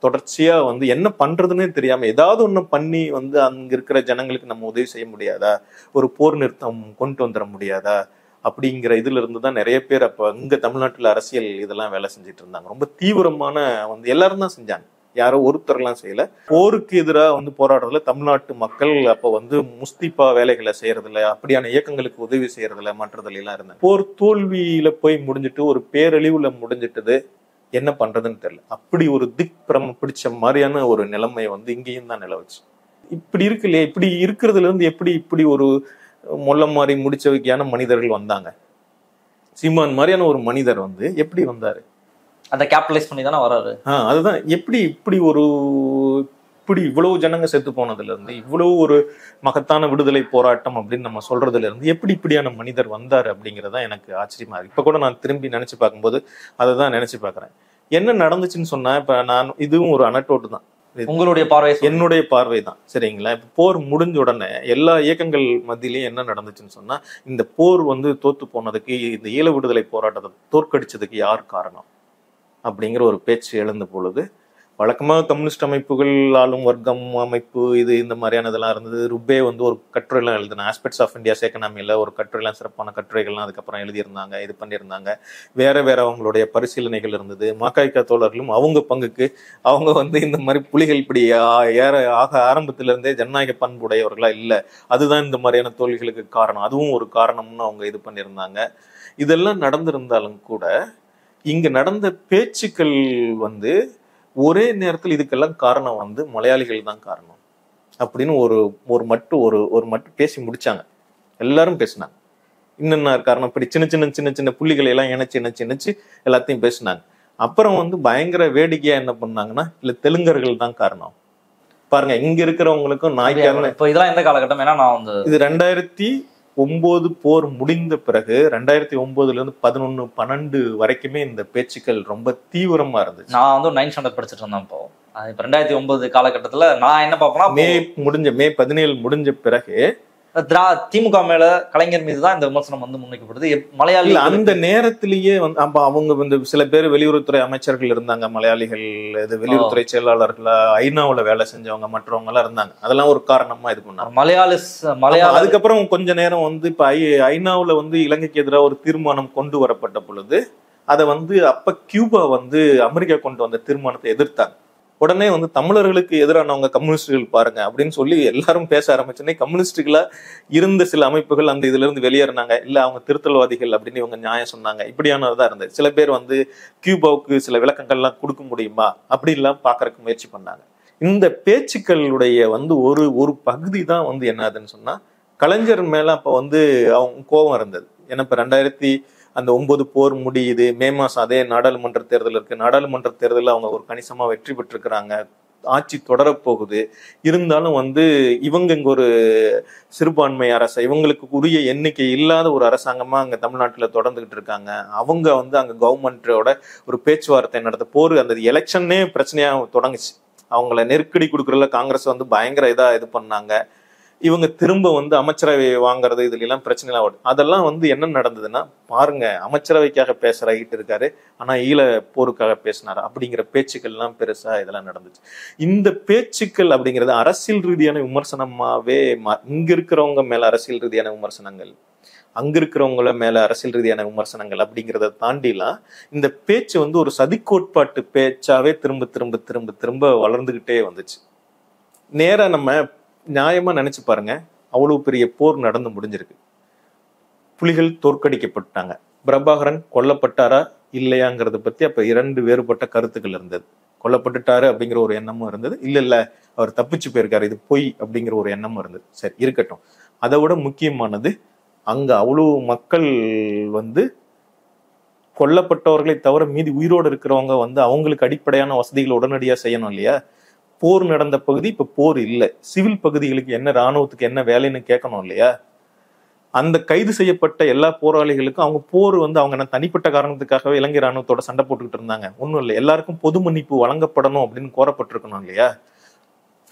தொடர்ச்சியா வந்து என்ன பண்றதுன்னே தெரியாம ஏதாவது ஒண்ணு பண்ணி வந்து அங்க இருக்கிற ஜனங்களுக்கு நம்ம உதவி செய்ய முடியாதா, ஒரு போர் நிறுத்தம் கொண்டு வந்துட முடியாதா அப்படிங்கிற இதுல இருந்துதான் நிறைய பேர் அப்ப இங்க தமிழ்நாட்டுல அரசியல் இதெல்லாம் வேலை செஞ்சுட்டு இருந்தாங்க. ரொம்ப தீவிரமான வந்து எல்லாரும் தான் செஞ்சாங்க, யாரோ ஒருத்தர் எல்லாம் செய்யல. போருக்கு எதிராக வந்து போராடுறதுல தமிழ்நாட்டு மக்கள் அப்ப வந்து முஸ்திபா வேலைகளை செய்யறதுல, அப்படியான இயக்கங்களுக்கு உதவி செய்யறதுல, மற்றதுல எல்லாம் இருந்தாங்க. போர் தோல்வியில போய் முடிஞ்சிட்டு ஒரு பேரழிவுல முடிஞ்சிட்டது, என்ன பண்றதுன்னு தெரியல. அப்படி ஒரு திக்பிரம பிடிச்ச மாதிரியான ஒரு நிலைமை வந்து இங்கேயும் தான் நிலவுச்சு. இப்படி இருக்கு இல்லையா, இப்படி இருக்கிறதுல இருந்து எப்படி இப்படி ஒரு மொல்ல மாதிரி முடிச்சவைக்கான மனிதர்கள் வந்தாங்க. சீமான் மாதிரியான ஒரு மனிதர் வந்து எப்படி வந்தாரு, அதை கேபிட்டலைஸ் பண்ணி தானே வராரு. அதுதான் எப்படி இப்படி இவ்வளவு ஜனங்க செத்து போனதுல இருந்து, இவ்வளவு ஒரு மகத்தான விடுதலை போராட்டம் அப்படின்னு நம்ம சொல்றதுல இருந்து எப்படி இப்படியான மனிதர் வந்தாரு அப்படிங்கறதா எனக்கு ஆச்சரியமா இருக்கு. இப்ப கூட நான் திரும்பி நினைச்சு பார்க்கும்போது அதை தான் நினைச்சு பாக்குறேன். என்ன நடந்துச்சுன்னு சொன்னா, இப்ப நான் இதுவும் ஒரு அனக்டோட் தான். உங்களுடைய பார்வை? என்னுடைய பார்வை தான். சரிங்களா? இப்ப போர் முடிஞ்ச உடனே எல்லா இயக்கங்கள் மத்தியிலயும் என்ன நடந்துச்சுன்னு சொன்னா, இந்த போர் வந்து தோத்து போனதுக்கு, இந்த ஈழ விடுதலை போராட்டத்தை தோற்கடிச்சதுக்கு யார் காரணம் அப்படிங்கிற ஒரு பேச்சு எழுந்த பொழுது, வழக்கமாக கம்யூனிஸ்ட் அமைப்புகள், ஆளும் வர்க்கம் அமைப்பு, இது இந்த மாதிரியான இதெல்லாம் இருந்தது. ருப்பே வந்து ஒரு கட்டுரைலாம் எழுதின ஆஸ்பெக்ட்ஸ் ஆஃப் இந்தியாஸ் எக்கனாமியில் ஒரு கட்டுரைலாம், சிறப்பான கட்டுரைகள்லாம் அதுக்கப்புறம் எழுதியிருந்தாங்க, இது பண்ணியிருந்தாங்க. வேற அவங்களுடைய பரிசீலனைகள் இருந்தது. மகாய்கா தோழர்களும் அவங்க பங்குக்கு அவங்க வந்து இந்த மாதிரி புலிகள் இப்படி ஆரம்பத்திலிருந்தே ஜனநாயக பண்புடையவர்களா இல்லை, அதுதான் இந்த மாதிரியான தோல்விகளுக்கு காரணம், அதுவும் ஒரு காரணம்னு அவங்க இது பண்ணியிருந்தாங்க. இதெல்லாம் நடந்திருந்தாலும் கூட இங்க நடந்த பேச்சுக்கள் வந்து ஒரே நேரத்தில் இதுக்கெல்லாம் காரணம் வந்து மலையாளிகள் தான் காரணம் அப்படின்னு ஒரு மட்டு பேசி முடிச்சாங்க. எல்லாரும் பேசினாங்க. இன்னும் காரணம் இப்படி சின்ன சின்ன புள்ளிகளை எல்லாம் இணைச்சு எல்லாத்தையும் பேசினாங்க. அப்புறம் வந்து பயங்கர வேடிக்கையா என்ன பண்ணாங்கன்னா, இல்ல தெலுங்கர்கள் தான் காரணம். பாருங்க, இங்க இருக்கிறவங்களுக்கும் நாய்க்காரன். இப்ப இதெல்லாம் எந்த காலகட்டம்? ஏன்னா நான் வந்து இது 2009 போர் முடிந்த பிறகு 2009 இருந்து 11, 12 வரைக்குமே இந்த பேச்சுக்கள் ரொம்ப தீவிரமா இருந்துச்சு. நான் வந்து 9th ஸ்டாண்டர்ட் படிச்சுட்டு இருந்தேன். இப்போ 2009 காலகட்டத்துல நான் என்ன பார்ப்பேன்னா, மே 17 முடிஞ்ச பிறகு திமுக மேல, கலைஞர் மீது தான் இந்த விமர்சனம் வந்து முன்வைக்கப்படுது. மலையாளி அந்த நேரத்திலேயே வந்து அவங்க வந்து சில பேர் வெளியுறவுத்துறை அமைச்சர்கள் இருந்தாங்க, மலையாளிகள். இது வெளியுறவுத்துறை செயலாளர்கள், ஐநாவுல வேலை செஞ்சவங்க, மற்றவங்க எல்லாம் இருந்தாங்க. அதெல்லாம் ஒரு காரணமா இது பண்ணாங்க. மலையாள அதுக்கப்புறம் கொஞ்ச நேரம் வந்து இப்ப ஐநாவுல வந்து இலங்கைக்கு எதிராக ஒரு தீர்மானம் கொண்டு வரப்பட்ட பொழுது அதை வந்து அப்ப கியூபா வந்து அமெரிக்கா கொண்டு வந்த தீர்மானத்தை எதிர்த்தாங்க. உடனே வந்து தமிழர்களுக்கு எதிரானவங்க கம்யூனிஸ்டுகள் பாருங்க அப்படின்னு சொல்லி எல்லாரும் பேச ஆரம்பிச்சோன்னே, கம்யூனிஸ்டுகளா இருந்த சில அமைப்புகள் அந்த இதுல இருந்து வெளியேறினாங்க. இல்ல அவங்க திருத்தல்வாதிகள் அப்படின்னு இவங்க நியாயம் சொன்னாங்க. இப்படியானதான் இருந்தது. சில பேர் வந்து கியூபாவுக்கு சில விளக்கங்கள்லாம் கொடுக்க முடியுமா அப்படி எல்லாம் பாக்குறதுக்கு முயற்சி பண்ணாங்க. இந்த பேச்சுக்களுடைய வந்து ஒரு பகுதி தான் வந்து என்னதுன்னு சொன்னா, கலைஞர் மேல அப்ப வந்து அவங்க கோபம் இருந்தது. ஏன்னா இப்ப 2009 போர் முடியுது, மே மாசம் அதே நாடாளுமன்ற தேர்தல் இருக்கு. நாடாளுமன்ற தேர்தலில் அவங்க ஒரு கணிசமா வெற்றி பெற்றிருக்கிறாங்க, ஆட்சி தொடரப்போகுது. இருந்தாலும் வந்து இவங்க இங்க ஒரு சிறுபான்மை அரசு, இவங்களுக்கு உரிய எண்ணிக்கை இல்லாத ஒரு அரசாங்கமா அங்க தமிழ்நாட்டுல தொடர்ந்துகிட்டு இருக்காங்க. அவங்க வந்து அங்க கவர்மெண்டோட ஒரு பேச்சுவார்த்தை நடத்த, போர் அந்த எலெக்ஷனே பிரச்சனையா தொடங்குச்சு. அவங்கள நெருக்கடி கொடுக்கறதுல காங்கிரஸ் வந்து பயங்கர இது பண்ணாங்க. இவங்க திரும்ப வந்து அமைச்சரவை வாங்குறது, இதுல எல்லாம் பிரச்சனை எல்லாம் வரும். அதெல்லாம் வந்து என்ன நடந்ததுன்னா, பாருங்க, அமைச்சரவைக்காக பேசுறாகிட்டு இருக்காரு, ஆனா ஈழ போருக்காக பேசினாரு அப்படிங்கிற பேச்சுக்கள் எல்லாம் பெருசா இதெல்லாம் நடந்துச்சு. இந்த பேச்சுக்கள் அப்படிங்கிறது அரசியல் ரீதியான விமர்சனமாவே, இங்க இருக்கிறவங்க மேல அரசியல் ரீதியான விமர்சனங்கள், அங்க இருக்கிறவங்கள மேல அரசியல் ரீதியான விமர்சனங்கள் அப்படிங்கிறத தாண்டிலாம் இந்த பேச்சு வந்து ஒரு சதி கோட்பாட்டு பேச்சாவே திரும்ப திரும்ப திரும்ப திரும்ப வளர்ந்துகிட்டே வந்துச்சு. நேரா நம்ம நியாயமா நினைச்சு பாருங்க, அவ்வளவு பெரிய போர் நடந்து முடிஞ்சிருக்கு, புலிகள் தோற்கடிக்கப்பட்டாங்க, பிரபாகரன் கொல்லப்பட்டாரா இல்லையாங்கிறத பத்தி அப்ப 2 வேறுபட்ட கருத்துக்கள் இருந்தது. கொல்லப்பட்டுட்டாரு அப்படிங்கிற ஒரு எண்ணமும் இருந்தது, இல்ல அவர் தப்பிச்சு போயிருக்காரு, இது பொய் அப்படிங்கிற ஒரு எண்ணமும் இருந்தது. சரி, இருக்கட்டும். அதை விட முக்கியமானது, அங்க அவ்வளவு மக்கள் வந்து கொல்லப்பட்டவர்களை தவிர மீதி உயிரோடு இருக்கிறவங்க வந்து அவங்களுக்கு அடிப்படையான வசதிகள் உடனடியா செய்யணும் இல்லையா? போர் நடந்த பகுதி இப்ப போர் இல்லை, சிவில் பகுதிகளுக்கு என்ன, ராணுவத்துக்கு என்ன வேலைன்னு கேட்கணும் இல்லையா? அந்த கைது செய்யப்பட்ட எல்லா போராளிகளுக்கும் அவங்க போர் வந்து அவங்க தனிப்பட்ட காரணத்துக்காகவே இலங்கை ராணுவத்தோட சண்டை போட்டுக்கிட்டு இருந்தாங்க, ஒன்றும் இல்லை. எல்லாருக்கும் பொது மன்னிப்பு வழங்கப்படணும் அப்படின்னு கோரப்பட்டிருக்கணும் இல்லையா?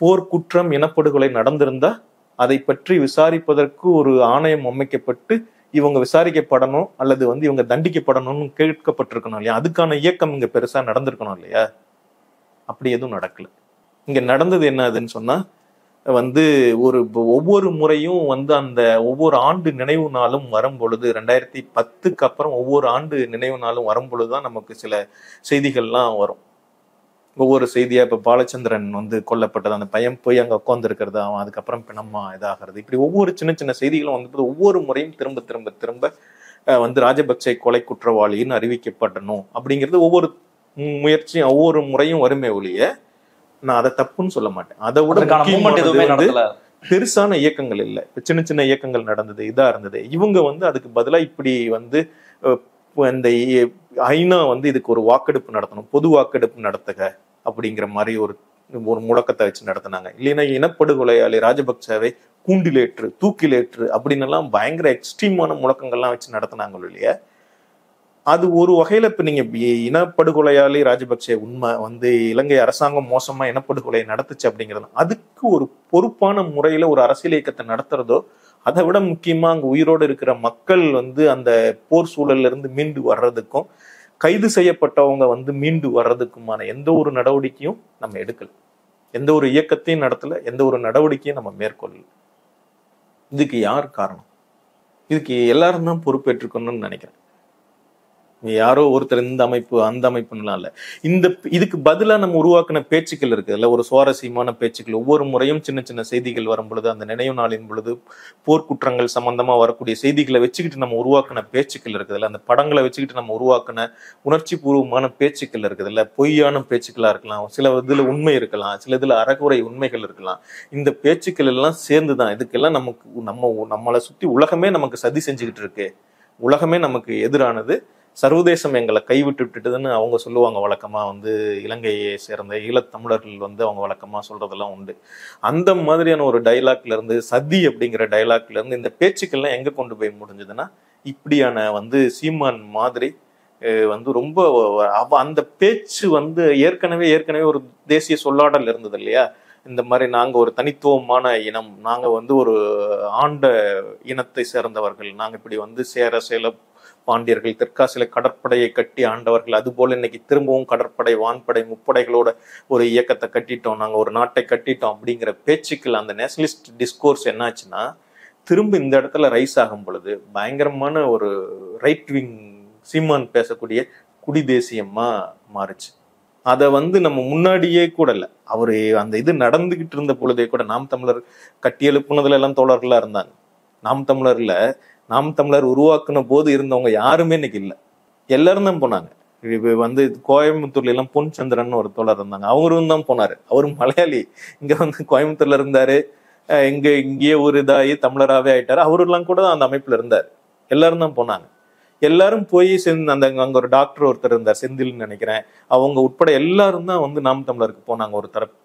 போர் குற்றம், இனப்படுகொலை நடந்திருந்தா அதை பற்றி விசாரிப்பதற்கு ஒரு ஆணையம் அமைக்கப்பட்டு இவங்க விசாரிக்கப்படணும் அல்லது வந்து இவங்க தண்டிக்கப்படணும்னு கேட்கப்பட்டிருக்கணும் இல்லையா? அதுக்கான இயக்கம் இங்க பெருசா நடந்திருக்கணும் இல்லையா? அப்படி எதுவும் நடக்கல. இங்க நடந்தது என்னதுன்னு சொன்னா, வந்து ஒவ்வொரு முறையும் வந்து அந்த ஒவ்வொரு ஆண்டு நினைவு நாளும் வரும் பொழுது, 2010க்கு அப்புறம் ஒவ்வொரு ஆண்டு நினைவு நாளும் வரும் பொழுதுதான் நமக்கு சில செய்திகள்லாம் வரும். ஒவ்வொரு செய்தியா, இப்ப பாலச்சந்திரன் வந்து கொல்லப்பட்டது, அந்த பையன் போய் அங்க உட்கார்ந்து இருக்கிறது, அவன் அதுக்கப்புறம் பிணமா இதாகிறது, இப்படி ஒவ்வொரு சின்ன சின்ன செய்திகளும் வந்து ஒவ்வொரு முறையும் திரும்ப திரும்ப திரும்ப வந்து ராஜபக்சே கொலை குற்றவாளின்னு அறிவிக்கப்படணும் அப்படிங்கிறது ஒவ்வொரு முயற்சியும் ஒவ்வொரு முறையும் வருமே ஒழிய, நான் அதை தப்புன்னு சொல்ல மாட்டேன். அதை விட பெருசான இயக்கங்கள் இல்லை, சின்ன சின்ன இயக்கங்கள் நடந்தது, இதா இருந்தது. இவங்க வந்து அதுக்கு பதிலா இப்படி வந்து இந்த ஐநா வந்து இதுக்கு ஒரு வாக்கெடுப்பு நடத்தணும், பொது வாக்கெடுப்பு நடத்துக அப்படிங்கிற மாதிரி ஒரு முழக்கத்தை வச்சு நடத்தினாங்க. இல்லைன்னா இனப்படுகொலையாளி ராஜபக்சவை கூண்டிலேற்று, தூக்கிலேற்று அப்படின்னு எல்லாம் பயங்கர எக்ஸ்ட்ரீமான முழக்கங்கள்லாம் வச்சு நடத்தினாங்க இல்லையா? அது ஒரு வகையில இப்ப நீங்க இனப்படுகொலையாளி ராஜபக்சே உண்மை வந்து இலங்கை அரசாங்கம் மோசமா இனப்படுகொலை நடத்துச்சு அப்படிங்கிறது, அதுக்கு ஒரு பொறுப்பான முறையில ஒரு அரசியல் இயக்கத்தை நடத்துறதோ, அதை விட முக்கியமா அங்க உயிரோடு இருக்கிற மக்கள் வந்து அந்த போர் சூழல்ல இருந்து மீண்டு வர்றதுக்கும் கைது செய்யப்பட்டவங்க வந்து மீண்டு வர்றதுக்குமான எந்த ஒரு நடவடிக்கையும் நம்ம எடுக்கல, எந்த ஒரு இயக்கத்தையும் நடத்தல, எந்த ஒரு நடவடிக்கையும் நம்ம மேற்கொள்ளல. இதுக்கு யார் காரணம்? இதுக்கு எல்லாரும் தான் பொறுப்பேற்றுக்கணும்னு நினைக்கிறேன். யாரோ ஒருத்தர் இந்த அமைப்பு அந்த அமைப்புலாம் இல்ல. இதுக்கு பதிலா நம்ம உருவாக்கின பேச்சுக்கள் இருக்கு இல்ல, ஒரு சுவாரஸ்யமான பேச்சுக்கள். ஒவ்வொரு முறையும் சின்ன சின்ன செய்திகள் வரும் பொழுது, அந்த நினைவு நாளின் பொழுது போர்க்குற்றங்கள் சம்பந்தமா வரக்கூடிய செய்திகளை வச்சுக்கிட்டு நம்ம உருவாக்கின பேச்சுக்கள் இருக்குதுல்ல, அந்த படங்களை வச்சுக்கிட்டு நம்ம உருவாக்கின உணர்ச்சி பூர்வமான பேச்சுக்கள் இருக்குது இல்ல, பொய்யான பேச்சுக்களா இருக்கலாம், சில இதுல உண்மை இருக்கலாம், சில இதுல அறகுறை உண்மைகள் இருக்கலாம். இந்த பேச்சுக்கள் எல்லாம் சேர்ந்துதான் இதுக்கெல்லாம் நமக்கு நம்மளை சுத்தி உலகமே நமக்கு சதி செஞ்சுக்கிட்டு இருக்கு, உலகமே நமக்கு எதிரானது, சர்வதேசம் எங்களை கைவிட்டு விட்டுட்டுதுன்னு அவங்க சொல்லுவாங்க. வழக்கமா வந்து இலங்கையை சேர்ந்த ஈழத்தமிழர்கள் வந்து அவங்க வழக்கமா சொல்றதெல்லாம் உண்டு. அந்த மாதிரியான ஒரு டைலாக்ல இருந்து, சதி அப்படிங்கிற டைலாக்ல இருந்து இந்த பேச்சுக்கள்லாம் எங்க கொண்டு போய் முடிஞ்சதுன்னா, இப்படியான வந்து சீமான் மாதிரி வந்து ரொம்ப அந்த பேச்சு வந்து ஏற்கனவே ஒரு தேசிய சொல்லாடல் இருந்தது இல்லையா. இந்த மாதிரி நாங்க ஒரு தனித்துவமான இனம், நாங்க வந்து ஒரு ஆண்ட இனத்தை சேர்ந்தவர்கள், நாங்க இப்படி வந்து சேல பாண்டியர்கள் தெற்காசில கடற்படையை கட்டி ஆண்டவர்கள், அது போல இன்னைக்கு திரும்பவும் கடற்படை வான்படை முப்படைகளோட ஒரு இயக்கத்தை கட்டிட்டோம், நாங்க ஒரு நாட்டை கட்டிட்டோம் அப்படிங்கிற பேச்சுக்கள், அந்த நேஷனலிஸ்ட் டிஸ்கோர்ஸ் என்னாச்சுன்னா திரும்ப இந்த இடத்துல ரைஸ் ஆகும் பொழுது பயங்கரமான ஒரு ரைட் விங் சீமான் பேசக்கூடிய குடி தேசியமா மாறுச்சு. அதை வந்து நம்ம முன்னாடியே கூட இல்லை, அவரு அந்த இது நடந்துகிட்டு இருந்த பொழுதே கூட நாம் தமிழர் கட்டி எழுப்புனதுல எல்லாம் தோழர்களா இருந்தாங்க. நாம் தமிழர் உருவாக்குன போது இருந்தவங்க யாருமே இன்னைக்கு இல்லை, எல்லாரும் தான் போனாங்க. வந்து கோயம்புத்தூர்ல எல்லாம் பொன் சந்திரன் ஒரு தோழர் இருந்தாங்க, அவரும் தான் போனாரு. அவரும் மலையாளி, இங்க வந்து கோயம்புத்தூர்ல இருந்தாரு, இங்கேயே ஒரு இதாகி தமிழராகவே ஆயிட்டாரு. அவரெல்லாம் கூட அந்த அமைப்புல இருந்தாரு. எல்லாரும் தான் போனாங்க. எல்லாரும் போய் அங்க ஒரு டாக்டர் ஒருத்தர் இருந்தார், செந்தில்னு நினைக்கிறேன், அவங்க உட்பட எல்லாரும் தான் வந்து நாம் தமிழருக்கு போனாங்க. ஒரு தரப்பு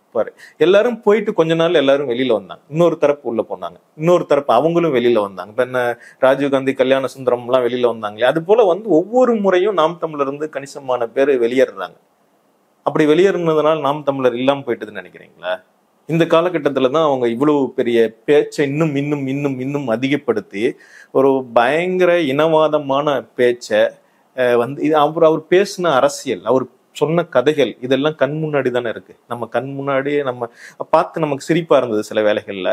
எல்லாரும் போயிட்டு கொஞ்ச நாள் எல்லாரும் வெளியில வந்தாங்க, இன்னொரு தரப்பு உள்ள போனாங்க, இன்னொரு தரப்பு அவங்களும் வெளியில வந்தாங்க. இப்ப என்ன ராஜீவ்காந்தி கல்யாண சுந்தரம் எல்லாம் வெளியில வந்தாங்களே, அது போல வந்து ஒவ்வொரு முறையும் நாம் தமிழர் இருந்து கணிசமான பேர் வெளியேறாங்க. அப்படி வெளியேறினதுனால நாம் தமிழர் இல்லாம போயிட்டுதுன்னு நினைக்கிறீங்களா? இந்த காலகட்டத்துலதான் அவங்க இவ்வளவு பெரிய பேச்சை இன்னும் இன்னும் இன்னும் இன்னும் அதிகப்படுத்தி ஒரு பயங்கர இனவாதமான பேச்சை வந்து அவர் பேசின அரசியல், அவர் சொன்ன கதைகள் இதெல்லாம் கண் முன்னாடி தானே இருக்கு. நம்ம கண் முன்னாடியே நம்ம பார்த்து நமக்கு சிரிப்பா இருந்தது, சில வேலைகள்ல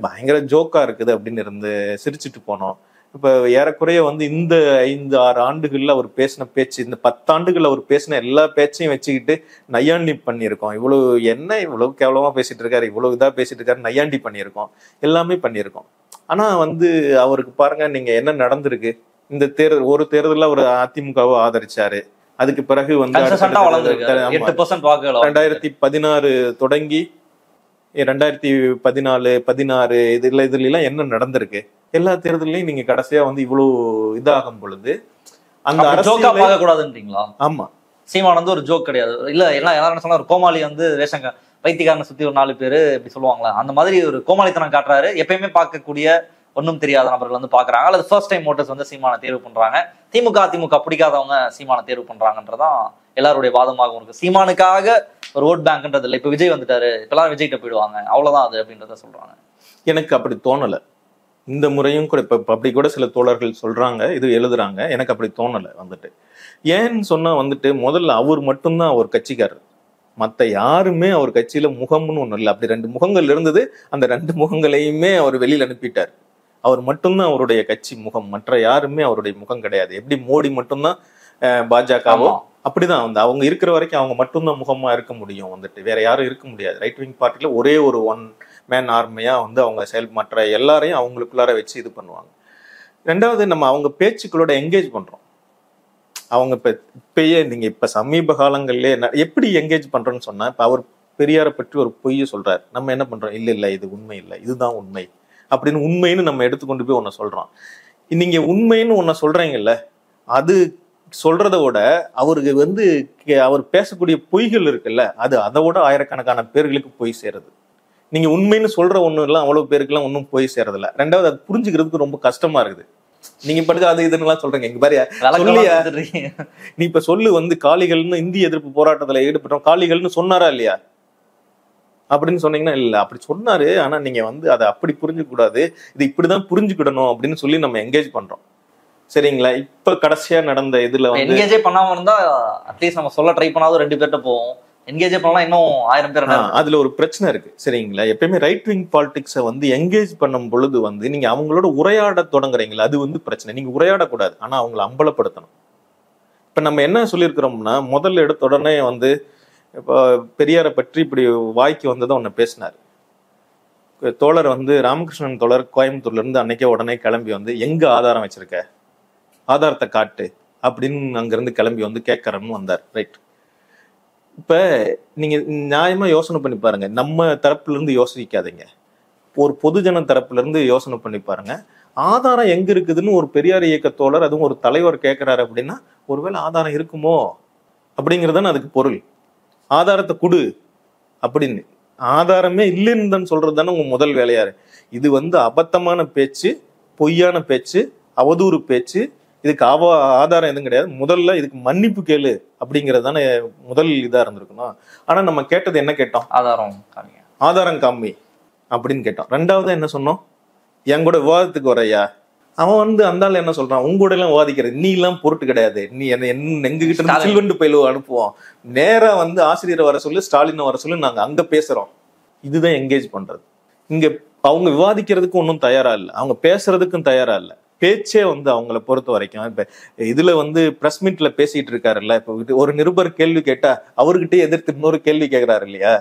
பயங்கர ஜோக்கா இருக்குது அப்படின்னு இருந்து சிரிச்சுட்டு போனோம். இப்ப ஏறக்குறைய வந்து இந்த 5-6 ஆண்டுகள்ல அவர் பேசின பேச்சு, இந்த 10 ஆண்டுகள்ல அவர் பேசின எல்லா பேச்சையும் வச்சுக்கிட்டு நையாண்டி பண்ணியிருக்கோம். இவ்வளவு கேவலமா பேசிட்டு இருக்காரு, இவ்வளவு இதா பேசிட்டு இருக்காரு, நையாண்டி பண்ணியிருக்கோம், எல்லாமே பண்ணியிருக்கோம். ஆனா வந்து அவருக்கு பாருங்க நீங்க என்ன நடந்திருக்கு. இந்த ஒரு தேர்தலில் அவர் அதிமுகவை ஆதரிச்சாரு, அதுக்கு பிறகு வந்து 2016 தொடங்கி 2014, 16 இதுல எல்லாம் என்ன நடந்திருக்கு. எல்லா தேர்தலையும் நீங்க கடைசியா வந்து இவ்வளவு இதாகும் பொழுது அந்த அரசியலை பார்க்க கூடாதுன்றீங்களா? ஆமா, சீமான் வந்து ஒரு ஜோக் கிடையாது. இல்ல எல்லாரும் சொன்னா ஒரு கோமாளி வந்து வேஷங்க பைத்தியக்காரனை சுத்தி ஒரு 4 பேரு இப்படி சொல்லுவாங்களா, அந்த மாதிரி ஒரு கோமாளித்தனம் காட்டுறாரு. எப்பயுமே பார்க்கக்கூடிய ஒன்றும் தெரியாத நபர்கள் வந்து பாக்குறாங்க, அல்லது ஃபர்ஸ்ட் டைம் ஓட்டர்ஸ் வந்து சீமானை தேர்வு பண்றாங்க. அதிமுக பிடிக்காதவங்க சீமானை தேர்வு பண்றாங்கன்றதான் எல்லாருடைய வாதமாகவும் இருக்கு. சீமானுக்காக ஒரு ஓட் பேங்க்ன்றது இல்லை. இப்ப விஜய் வந்துட்டாரு, இப்பெல்லாம் விஜய்கிட்ட போயிடுவாங்க, அவ்வளவுதான் அது அப்படின்றத சொல்றாங்க. எனக்கு அப்படி தோணல. இந்த முறையும் கூட இப்ப அப்படி கூட சில தோழர்கள் சொல்றாங்க, இது எழுதுறாங்க. எனக்கு அப்படி தோணல. வந்துட்டு ஏன்னு சொன்னா வந்துட்டு முதல்ல அவர் மட்டும்தான் அவர் கட்சிக்காரர், மற்ற யாருமே அவர் கட்சியில முகம்னு ஒண்ணு இல்லை. அப்படி 2 முகங்கள் இருந்தது, அந்த 2 முகங்களையுமே அவர் வெளியில அனுப்பிட்டார். அவர் மட்டும்தான் அவருடைய கட்சி முகம், மற்ற யாருமே அவருடைய முகம் கிடையாது. எப்படி மோடி மட்டும்தான் பாஜகவோ அப்படிதான் வந்து அவங்க இருக்கிற வரைக்கும் அவங்க மட்டும்தான் முகமா இருக்க முடியும். வந்துட்டு வேற யாரும் இருக்க முடியாது. ரைட் விங் பார்ட்டில ஒரே ஒரு ஒன் மேன் ஆர்மியா வந்து அவங்க மற்ற எல்லாரையும் அவங்களுக்குள்ளார வச்சு இது பண்ணுவாங்க. 2வது நம்ம அவங்க பேச்சுக்களோட என்கேஜ் பண்றோம். அவங்க இப்பயே நீங்க இப்ப சமீப காலங்கள்லயே எப்படி என்கேஜ் பண்றோம்னு சொன்னா, இப்ப அவர் பெரியாரை பற்றி ஒரு பொய்யை சொல்றாரு, நம்ம என்ன பண்றோம், இல்ல இது உண்மை இல்லை, இதுதான் உண்மை அப்படின்னு உண்மைன்னு நம்ம எடுத்துக்கொண்டு போய் ஒன்ன சொல்றோம். நீங்க உண்மைன்னு ஒன்ன சொல்றீங்கல்ல, அது சொல்றத விட அவருக்கு வந்து அவர் பேசக்கூடிய பொய்கள் இருக்குல்ல, அது அதை விட ஆயிரக்கணக்கான பேர்களுக்கு போய் சேருது. நீங்க உண்மைன்னு சொல்ற ஒண்ணு எல்லாம் அவ்வளவு பேருக்கு எல்லாம் ஒன்றும் போய் சேரதில்ல. 2வது அது புரிஞ்சுக்கிறதுக்கு ரொம்ப கஷ்டமா இருக்குது. நீங்க படிச்சு அது இதுன்னு சொல்றீங்க. இங்க பாரு விளக்கமா சொல்லியா கொடுத்துட்றீங்க. நீ இப்ப சொல்லு வந்து காளிகள்னு இந்திய எதிர்ப்பு போராட்டத்துல ஈடுபட்டோம் காளிகள்னு சொன்னாரா இல்லையா அப்படின்னு சொன்னீங்கன்னா இல்ல அப்படி சொன்னாரு. ஆனா நீங்க வந்து அதை அப்படி புரிஞ்சுக்க கூடாது, இது இப்படிதான் புரிஞ்சுக்கிடணும் அப்படின்னு சொல்லி நம்ம என்கேஜ் பண்றோம். சரிங்களா? இப்ப கடைசியா நடந்த இதுல வந்து என்கேஜே பண்ணாம இருந்தா அட்லீஸ்ட் நம்ம சொல்ல ட்ரை பண்ணாலும் 2 பேர்ட்ட போவோம். என்கேஜே பண்ணலாம் இன்னும் 1000 பேர். அதுல ஒரு பிரச்சனை இருக்கு. சரிங்களா? எப்பயுமே ரைட் விங் பாலிடிக்ஸை வந்து என்கேஜ் பண்ணும் பொழுது வந்து நீங்க அவங்களோட உரையாட தொடங்குறீங்களா, அது வந்து பிரச்சனை. நீங்க உரையாடக்கூடாது, ஆனா அவங்களை அம்பலப்படுத்தணும். இப்ப நம்ம என்ன சொல்லியிருக்கிறோம்னா, முதல்ல எடுத்த உடனே வந்து இப்போ பெரியாரை பற்றி இப்படி வாய்க்கு வந்ததை ஒன்னு பேசினார் தோழர் வந்து ராமகிருஷ்ணன் தோழர். கோயம்புத்தூர்ல இருந்து அன்னைக்கே உடனே கிளம்பி வந்து எங்க ஆதாரம் வச்சிருக்க, ஆதாரத்தை காட்டு அப்படின்னு அங்கிருந்து கிளம்பி வந்து கேட்கறன்னு வந்தார். ரைட். இப்ப நீங்க நியாயமா யோசனை பண்ணி பாருங்க, நம்ம தரப்புல இருந்து யோசிக்காதீங்க, ஒரு பொதுஜன தரப்புல இருந்து யோசனை பண்ணி பாருங்க. ஆதாரம் எங்க இருக்குதுன்னு ஒரு பெரியார் இயக்க தோழர், அதுவும் ஒரு தலைவர் கேட்கிறாரு அப்படின்னா ஒருவேளை ஆதாரம் இருக்குமோ அப்படிங்கறதுன்னு அதுக்கு பொருள். ஆதாரத்தை கொடு அப்படின்னு. ஆதாரமே இல்லைன்னு சொல்றது தானே உங்க முதல் வேலையாரு. இது வந்து அபத்தமான பேச்சு, பொய்யான பேச்சு, அவதூறு பேச்சு. இதுக்கு ஆதாரம் எதுவும் கிடையாது. முதல்ல இதுக்கு மன்னிப்பு கேளு அப்படிங்கிறது தானே முதல் இதா இருந்திருக்கணும். ஆனா நம்ம கேட்டது என்ன கேட்டோம்? ஆதாரம் காமி அப்படின்னு கேட்டோம். ரெண்டாவது என்ன சொன்னோம்? என் கூட விவாதத்துக்கு வரையா. அவன் வந்து அந்த ஆள் என்ன சொல்றான், உங்க கூட எல்லாம் விவாதிக்கிறது நீ எல்லாம் பொருட்டு கிடையாது, நீ எங்க கிட்ட இருந்து சில்வண்டு பயில அனுப்புவோம், நேரா வந்து ஆசிரியரை வர சொல்லு, ஸ்டாலினை வர சொல்லு, நாங்க அங்க பேசுறோம். இதுதான் என்கேஜ் பண்றது. இங்க அவங்க விவாதிக்கிறதுக்கும் ஒன்றும் தயாரா இல்லை, அவங்க பேசுறதுக்கும் தயாரா இல்லை. பேச்சே வந்து அவங்கள பொறுத்த வரைக்கும் இப்ப இதுல வந்து பிரஸ் மீட்ல பேசிட்டு இருக்காருல்ல, இப்ப ஒரு நிருபர் கேள்வி கேட்டா அவர்கிட்டயே எதிர்த்து இன்னொரு கேள்வி கேட்கிறாரு இல்லையா.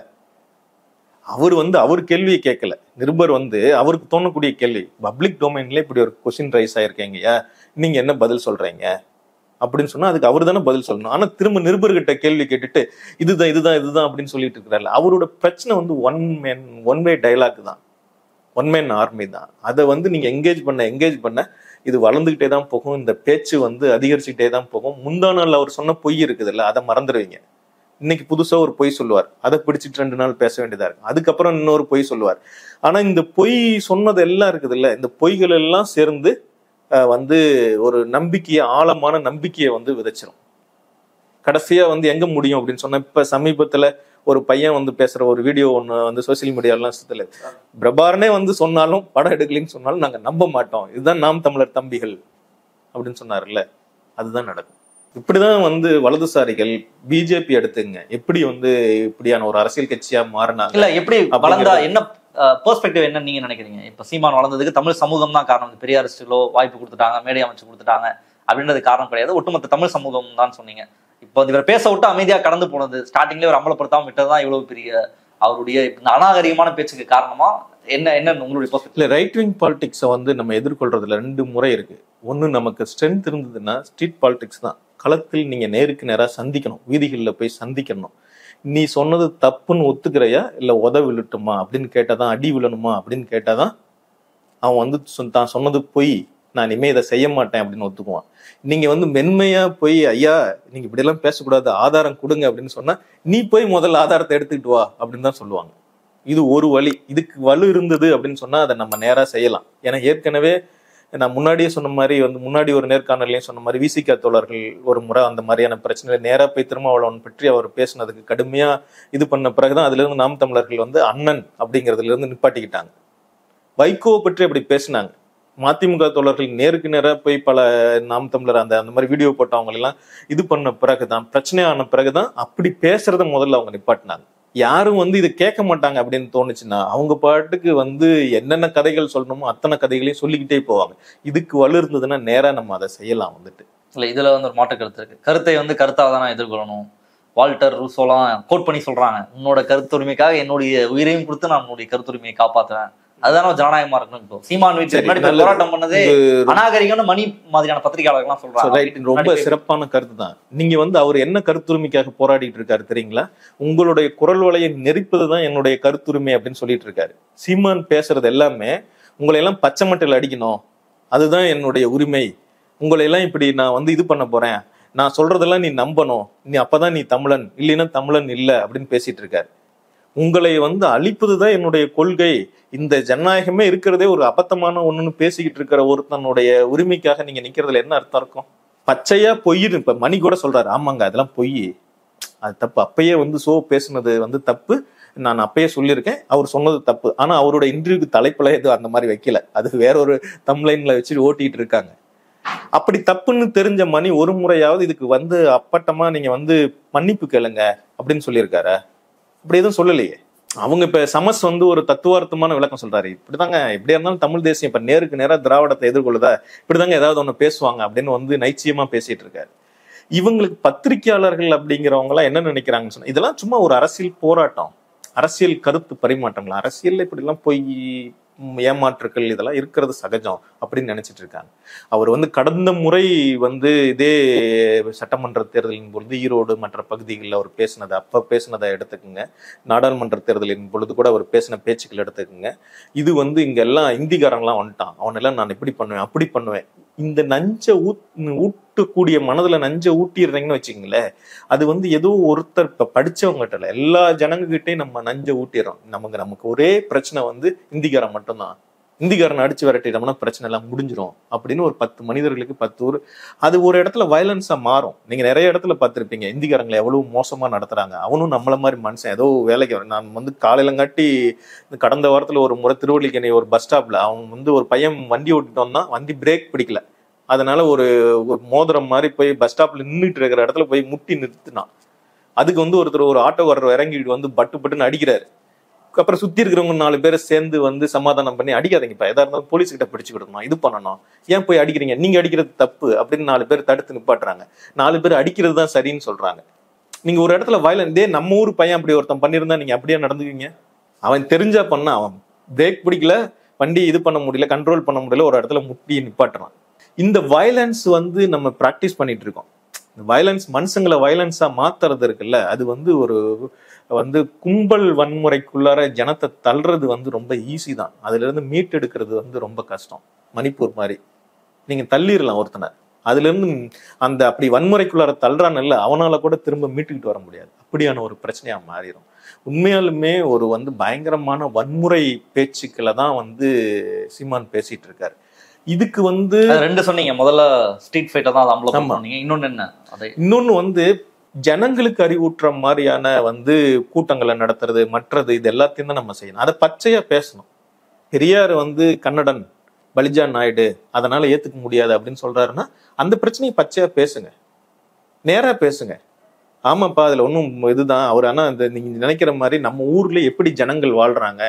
அவர் கேள்வியை கேட்கல, நிருபர் வந்து அவருக்கு தோணக்கூடிய கேள்வி. பப்ளிக் டொமைன்ல இப்படி ஒரு கொஸ்டின் ரைஸ் ஆயிருக்கீங்கயா, நீங்க என்ன பதில் சொல்றீங்க அப்படின்னு சொன்னா அதுக்கு அவர் தானே பதில் சொல்லணும். ஆனா திரும்ப நிருபர்கிட்ட கேள்வி கேட்டுட்டு இதுதான் அப்படின்னு சொல்லிட்டு இருக்கிறாரு. அவரோட பிரச்சனை வந்து ஒன் வே டைலாக் தான், ஒன் மேன் ஆர்மி தான். அதை வந்து நீங்க என்கேஜ் பண்ண இது வளர்ந்துகிட்டே தான் போகும். இந்த பேச்சு வந்து அதிகரிச்சுக்கிட்டே தான் போகும். முந்தா நாள் அவர் சொன்ன பொய் இருக்குதுல்ல, அதை மறந்துடுவீங்க. இன்னைக்கு புதுசா ஒரு பொய் சொல்லுவார், அதை பிடிச்சிட்டு 2 நாள் பேச வேண்டியதா இருக்கு. அதுக்கப்புறம் இன்னொரு பொய் சொல்லுவார். ஆனா இந்த பொய் சொன்னது எல்லாம் இருக்குது இல்ல, இந்த பொய்கள் எல்லாம் சேர்ந்து வந்து ஒரு நம்பிக்கையை, ஆழமான நம்பிக்கையை வந்து விதைச்சிரும். கடைசியா வந்து எங்க முடியும் அப்படின்னு சொன்னா, இப்ப சமீபத்துல ஒரு பையன் வந்து பேசுற ஒரு வீடியோ ஒண்ணு வந்து சோசியல் மீடியாலாம் சுத்தல, பிரபாரனே வந்து சொன்னாலும் படம் எடுக்கலன்னு சொன்னாலும் நாங்க நம்ப மாட்டோம், இதுதான் நாம் தமிழர் தம்பிகள் அப்படின்னு சொன்னார்ல, அதுதான் நடக்கும். இப்படிதான் வந்து வலதுசாரிகள் பிஜேபி எடுத்துங்க எப்படி வந்து இப்படியான ஒரு அரசியல் கட்சியா மாறினாங்க. இல்ல எப்படி வளர்ந்தா என்ன பெர்ஸ்பெக்டிவ் என்ன நீங்க நினைக்கிறீங்க? இப்ப சீமான் வளர்ந்ததுக்கு தமிழ் சமூகம் தான் காரணம், பெரியாரிஸ்டுகளோ வாய்ப்பு கொடுத்துட்டாங்க, மேடை அமைச்சு கொடுத்துட்டாங்க அப்படின்றது காரணம் கிடையாது, ஒட்டுமொத்த தமிழ் சமூகம் தான் சொன்னீங்க. இப்போ இவர் பேச விட்டு அமைதியா கடந்து போனது, ஸ்டார்டிங்லேயே ஒரு அமலப்படுத்தாம விட்டதுதான் இவ்வளவு பெரிய அவருடைய அநாகரிகமான பேச்சுக்கு காரணமா என்ன உங்களுடைய பெர்ஸ்பெக்டிவ்? இல்ல, ரைட் விங் பாலிடிக்ஸை வந்து நம்ம எதிர்கொள்றதுல 2 முறை இருக்கு. ஒண்ணு, நமக்கு ஸ்ட்ரென்த் இருந்ததுன்னா ஸ்ட்ரீட் பாலிடிக்ஸ் தான். களத்தில் நீங்க நேருக்கு நேரா சந்திக்கணும், வீதிகளில் போய் சந்திக்கணும். நீ சொன்னது தப்புன்னு ஒத்துக்கிறையா இல்ல விழட்டுமா அப்படின்னு கேட்டாதான், அடி விழணுமா அப்படின்னு கேட்டாதான் அவன் வந்து தான் சொன்னது பொய், நான் இனிமே இதை செய்ய மாட்டேன் அப்படின்னு ஒத்துக்குவான். நீங்க வந்து மென்மையா போய் ஐயா நீங்க இப்படி எல்லாம் பேசக்கூடாது, ஆதாரம் கொடுங்க அப்படின்னு சொன்னா நீ போய் முதல்ல ஆதாரத்தை எடுத்துக்கிட்டு வா அப்படின்னு தான் சொல்லுவாங்க. இது ஒரு வழி. இதுக்கு வலு இருந்தது அப்படின்னு சொன்னா அதை நம்ம நேரா செய்யலாம். ஏன்னா ஏற்கனவே நான் முன்னாடியே சொன்ன மாதிரி வந்து முன்னாடி ஒரு நேர்காணலையும் சொன்ன மாதிரி விசிக தோழர்கள் ஒரு முறை அந்த மாதிரியான பிரச்சனைகளை நேரா போய் திருமாவளவன் பற்றி அவர் பேசினதுக்கு கடுமையா இது பண்ண பிறகுதான் அதுல இருந்து நாம் தமிழர்கள் வந்து அண்ணன் அப்படிங்கிறதுல இருந்து நிப்பாட்டிக்கிட்டாங்க. வைகோவை பற்றி அப்படி பேசினாங்க. மதிமுக தோழர்கள் நேருக்கு நேராக போய் பல நாம் தமிழர் அந்த மாதிரி வீடியோ போட்டவங்க எல்லாம் இது பண்ண பிறகுதான், பிரச்சனையான பிறகுதான் அப்படி பேசுறத முதல்ல அவங்க நிப்பாட்டினாங்க. யாரும் வந்து இதை கேட்க மாட்டாங்க அப்படின்னு தோணுச்சுன்னா அவங்க பாட்டுக்கு வந்து என்னென்ன கதைகள் சொல்லணுமோ அத்தனை கதைகளையும் சொல்லிக்கிட்டே போவாங்க. இதுக்கு வலு இருந்ததுன்னா நேரா நம்ம அதை செய்யலாம் வந்துட்டு. இல்ல, இதுல வந்து ஒரு மாற்று கருத்து இருக்கு. கருத்தை வந்து கருத்தாக தான் எதிர்கொள்ளணும். வால்டர் ரூசோலாம் கோட் பண்ணி சொல்றாங்க, உன்னோட கருத்துரிமைக்காக என்னுடைய உயிரையும் கொடுத்து நான் உன்னுடைய கருத்துரிமையை காப்பாத்துவேன், அதுதான ஜனநாயகமா இருக்கணும். இப்போ சீமான் வீட்டுக்கு முன்னாடி போராட்டம் பண்ணதே அநாகரிகம்னு மணி மாதிரியான பத்திரிகையாளர்கள்லாம் சொல்றாங்க. ரொம்ப சிறப்பான கருத்து தான். நீங்க வந்து அவர் என்ன கருத்துரிமைக்காக போராடிட்டு இருக்காரு தெரியுங்களா? உங்களுடைய குரல் வலையை நெரிப்பதுதான் என்னுடைய கருத்துரிமை அப்படின்னு சொல்லிட்டு இருக்காரு. சீமான் பேசுறது எல்லாமே உங்களை எல்லாம் பச்சை மட்டையில் அடிக்கணும், அதுதான் என்னுடைய உரிமை, உங்களை எல்லாம் இப்படி நான் வந்து இது பண்ண போறேன், நான் சொல்றதெல்லாம் நீ நம்பணும், நீ அப்பதான் நீ தமிழன், இல்லைன்னா தமிழன் இல்லை அப்படின்னு பேசிட்டு இருக்காரு. உங்களை வந்து அழிப்பதுதான் என்னுடைய கொள்கை, இந்த ஜனநாயகமே இருக்கிறதே ஒரு அபத்தமான ஒண்ணுன்னு பேசிக்கிட்டு இருக்கிற ஒருத்தனுடைய உரிமைக்காக நீங்க நிக்கிறதுல என்ன அர்த்தம் இருக்கும்? பச்சையா பொய். இப்ப மணி கூட சொல்றாரு, ஆமாங்க அதெல்லாம் பொய், அது தப்பு, அப்பயே வந்து பேசுனது வந்து தப்பு, நான் அப்பயே சொல்லியிருக்கேன், அவர் சொன்னது தப்பு. ஆனா அவரோட இன்டர்வியூக்கு தலைப்புல எதுவும் அந்த மாதிரி வைக்கல, அது வேற ஒரு தம்ப்லைன்ல வச்சு ஓட்டிட்டு இருக்காங்க. அப்படி தப்புன்னு தெரிஞ்ச மணி ஒரு முறையாவது இதுக்கு வந்து அப்பட்டமா நீங்க வந்து மன்னிப்பு கேளுங்க அப்படின்னு சொல்லியிருக்காரு? அப்படி எதுவும் சொல்லலையே. அவங்க இப்ப சமஸ் வந்து ஒரு தத்துவார்த்தமான விளக்கம் சொல்றாரு, இப்படிதாங்க எப்படியா இருந்தாலும் தமிழ் தேசியம் இப்ப நேருக்கு நேரா திராவிடத்தை எதிர்கொள்ளுதா, இப்படிதாங்க ஏதாவது ஒண்ணு பேசுவாங்க அப்படின்னு வந்து நைச்சியமா பேசிட்டு இருக்காரு. இவங்களுக்கு பத்திரிகையாளர்கள் அப்படிங்கிறவங்க எல்லாம் என்ன நினைக்கிறாங்கன்னு சொன்னா, இதெல்லாம் சும்மா ஒரு அரசியல் போராட்டம், அரசியல் கருத்து பரிமாற்றங்கள், அரசியல்ல இப்படி எல்லாம் போய் ஏமாற்றுக்கள் இதெல்லாம் இருக்கிறது சகஜம் அப்படின்னு நினைச்சிட்டு இருக்காங்க. அவர் வந்து கடந்த முறை வந்து இதே சட்டமன்ற தேர்தலின் பொழுது ஈரோடு மற்ற பகுதிகளில் அவர் பேசினதை பேசினதை எடுத்துக்குங்க, நாடாளுமன்ற தேர்தலின் பொழுது கூட அவர் பேசின பேச்சுக்கள் எடுத்துக்குங்க. இது வந்து இங்க எல்லாம் இந்திக்காரங்களாம் வந்துட்டான், அவனெல்லாம் நான் இப்படி பண்ணுவேன் அப்படி பண்ணுவேன், இந்த நஞ்ச ஊட்டக்கூடிய மனதுல நஞ்ச ஊட்டிடுறீங்கன்னு வச்சுக்கங்களேன், அது வந்து ஏதோ ஒருத்தர் இப்ப படிச்சவங்ககிட்ட எல்லா ஜனங்ககிட்டையும் நம்ம நஞ்ச ஊட்டிடுறோம். நமக்கு ஒரே பிரச்சனை வந்து இந்திக்காரன் மட்டும்தான், இந்திக்காரன் அடிச்சு விரட்டிட்டோம்னா பிரச்சனை எல்லாம் முடிஞ்சிடும் அப்படின்னு ஒரு 10 மனிதர்களுக்கு 10 ஊர், அது ஒரு இடத்துல வயலன்ஸா மாறும். நீங்க நிறைய இடத்துல பார்த்திருப்பீங்க இந்திக்காரங்களை எவ்வளவு மோசமா நடத்துறாங்க. அவனும் நம்மள மாதிரி மனுஷன், ஏதோ வேலைக்கு நான் வந்து காலையிலங்காட்டி கடந்த வாரத்துல ஒரு முறை திருவள்ளிக்கணி ஒரு பஸ் ஸ்டாப்ல அவன் வந்து ஒரு பையன் வண்டி ஓட்டிட்டு வந்தான், வண்டி பிரேக் பிடிக்கல, அதனால ஒரு மோதிரம் மாதிரி போய் பஸ் ஸ்டாப்ல நின்றுட்டு இருக்கிற இடத்துல போய் முட்டி நிறுத்தினான். அதுக்கு வந்து ஒருத்தர் ஒரு ஆட்டோக்காரர் இறங்கிட்டு வந்து பட்டுன்னு அடிக்கிறாரு. அப்புறம் சுத்தி இருக்கிறவங்க 4 பேரை சேர்ந்து வந்து சமாதானம் பண்ணி, அடிக்காதீங்கப்பா, எதா இருந்தாலும் போலீஸ் கிட்ட பிடிச்சு கொடுக்கணும், இது பண்ணணும், ஏன் போய் அடிக்கிறீங்க, நீங்க அடிக்கிறது தப்பு அப்படின்னு 4 பேர் தடுத்து நிப்பாட்டுறாங்க. 4 பேர் அடிக்கிறது தான் சரின்னு சொல்றாங்க. நீங்க ஒரு இடத்துல வயலன்ஸ், நம்ம ஊர் பையன் அப்படி ஒருத்தன் பண்ணியிருந்தா நீங்க அப்படியே நடந்துக்குவீங்க? அவன் தெரிஞ்சா பண்ண, அவன் பிரேக் பிடிக்கல, வண்டி இது பண்ண முடியல, கண்ட்ரோல் பண்ண முடியல, ஒரு இடத்துல முட்டி நிப்பாட்டுறான். இந்த வயலன்ஸ் வந்து நம்ம பிராக்டிஸ் பண்ணிட்டு இருக்கோம். வயலன்ஸ் மனுஷங்களை வயலன்ஸா மாத்துறது இருக்குல்ல, அது வந்து ஒரு வந்து கும்பல் வன்முறைக்குள்ளார ஜனத்தை தள்ளுறது வந்து ரொம்ப ஈஸி தான், அதுல இருந்து மீட்டெடுக்கிறது வந்து ரொம்ப கஷ்டம். மணிப்பூர் மாதிரி நீங்க தள்ளிடலாம் ஒருத்தனை, அதுல இருந்து அந்த அப்படி வன்முறைக்குள்ளார தள்ளுறான்ல அவனால கூட திரும்ப மீட்டுக்கிட்டு வர முடியாது, அப்படியான ஒரு பிரச்சனையா மாறிடும். உண்மையாலுமே ஒரு வந்து பயங்கரமான வன்முறை பேச்சுக்களை தான் வந்து சீமான் பேசிட்டு இருக்காரு. இதுக்கு வந்து 2 சொன்னீங்க, முதல்ல ஸ்ட்ரீட் ஃபைட்டை தான் அமலம் பண்ணீங்க, இன்னொன்னு என்ன? இன்னொன்னு வந்து ஜனங்களுக்கு அறிவூட்டுற மாதிரியான வந்து கூட்டங்களை நடத்துறது, மற்றது இது எல்லாத்தையும் தான் நம்ம செய்யணும். அதை பச்சையா பேசணும். பெரியார் வந்து கன்னடன், பலிஜா நாயுடு, அதனால ஏத்துக்க முடியாது அப்படின்னு சொல்றாருன்னா அந்த பிரச்சனையை பச்சையா பேசுங்க, நேரா பேசுங்க. ஆமாப்பா அதுல ஒன்றும் இதுதான் அவர், ஆனா இந்த நீங்க நினைக்கிற மாதிரி நம்ம ஊர்ல எப்படி ஜனங்கள் வாழ்றாங்க,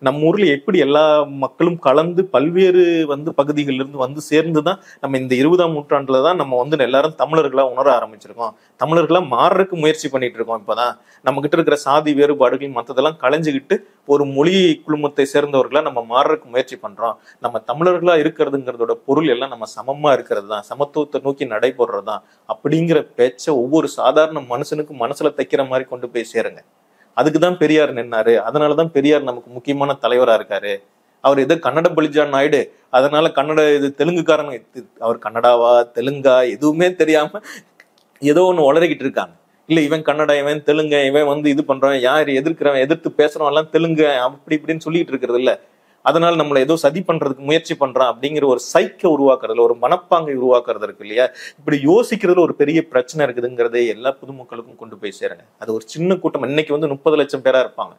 நம்ம ஊர்ல எப்படி எல்லா மக்களும் கலந்து பல்வேறு வந்து பகுதிகளில் இருந்து வந்து சேர்ந்துதான் நம்ம இந்த 20ஆம் நூற்றாண்டுலதான் நம்ம வந்து எல்லாரும் தமிழர்களா உணர ஆரம்பிச்சிருக்கோம், தமிழர்களா மாறுறதுக்கு முயற்சி பண்ணிட்டு இருக்கோம். இப்பதான் நம்ம கிட்ட இருக்கிற சாதி வேறுபாடுகள் மற்றதெல்லாம் களைஞ்சுக்கிட்டு ஒரு மொழி குழுமத்தை சேர்ந்தவர்களா நம்ம மாறுறதுக்கு முயற்சி பண்றோம். நம்ம தமிழர்களா இருக்கிறதுங்கிறதோட பொருள் எல்லாம் நம்ம சமமா இருக்கிறது தான், சமத்துவத்தை நோக்கி நடைபெறதான் அப்படிங்கிற பேச்ச ஒவ்வொரு சாதாரண மனுஷனுக்கு மனசுல தைக்கிற மாதிரி கொண்டு போய் சேருங்க. அதுக்குதான் பெரியார் நின்னாரு, அதனாலதான் பெரியார் நமக்கு முக்கியமான தலைவரா இருக்காரு. அவர் எதோ கன்னட பலிஜா நாயுடு, அதனால கன்னட இது தெலுங்குக்காரன், அவர் கன்னடாவா தெலுங்கா எதுவுமே தெரியாம ஏதோ ஒண்ணு உளறிக்கிட்டு இருக்காங்க. இல்ல இவன் கன்னடா, இவன் தெலுங்க, இவன் வந்து இது பண்றான், யார் எதிர்க்கிறவன் எதிர்த்து பேசுறவன் எல்லாம் தெலுங்கு அப்படி இப்படின்னு சொல்லிட்டு இருக்கிறது இல்ல. அதனால நம்மளை ஏதோ சதி பண்றதுக்கு முயற்சி பண்றான் அப்படிங்கிற ஒரு சைக்கை உருவாக்குறதுல, ஒரு மனப்பாங்கை உருவாக்குறது இருக்கு இல்லையா, இப்படி யோசிக்கிறதுல ஒரு பெரிய பிரச்சனை இருக்குதுங்கிறதே எல்லா பொதுமக்களுக்கும் கொண்டு போய் சேருங்க. அது ஒரு சின்ன கூட்டம், இன்னைக்கு வந்து 30 லட்சம் பேரா இருப்பாங்க.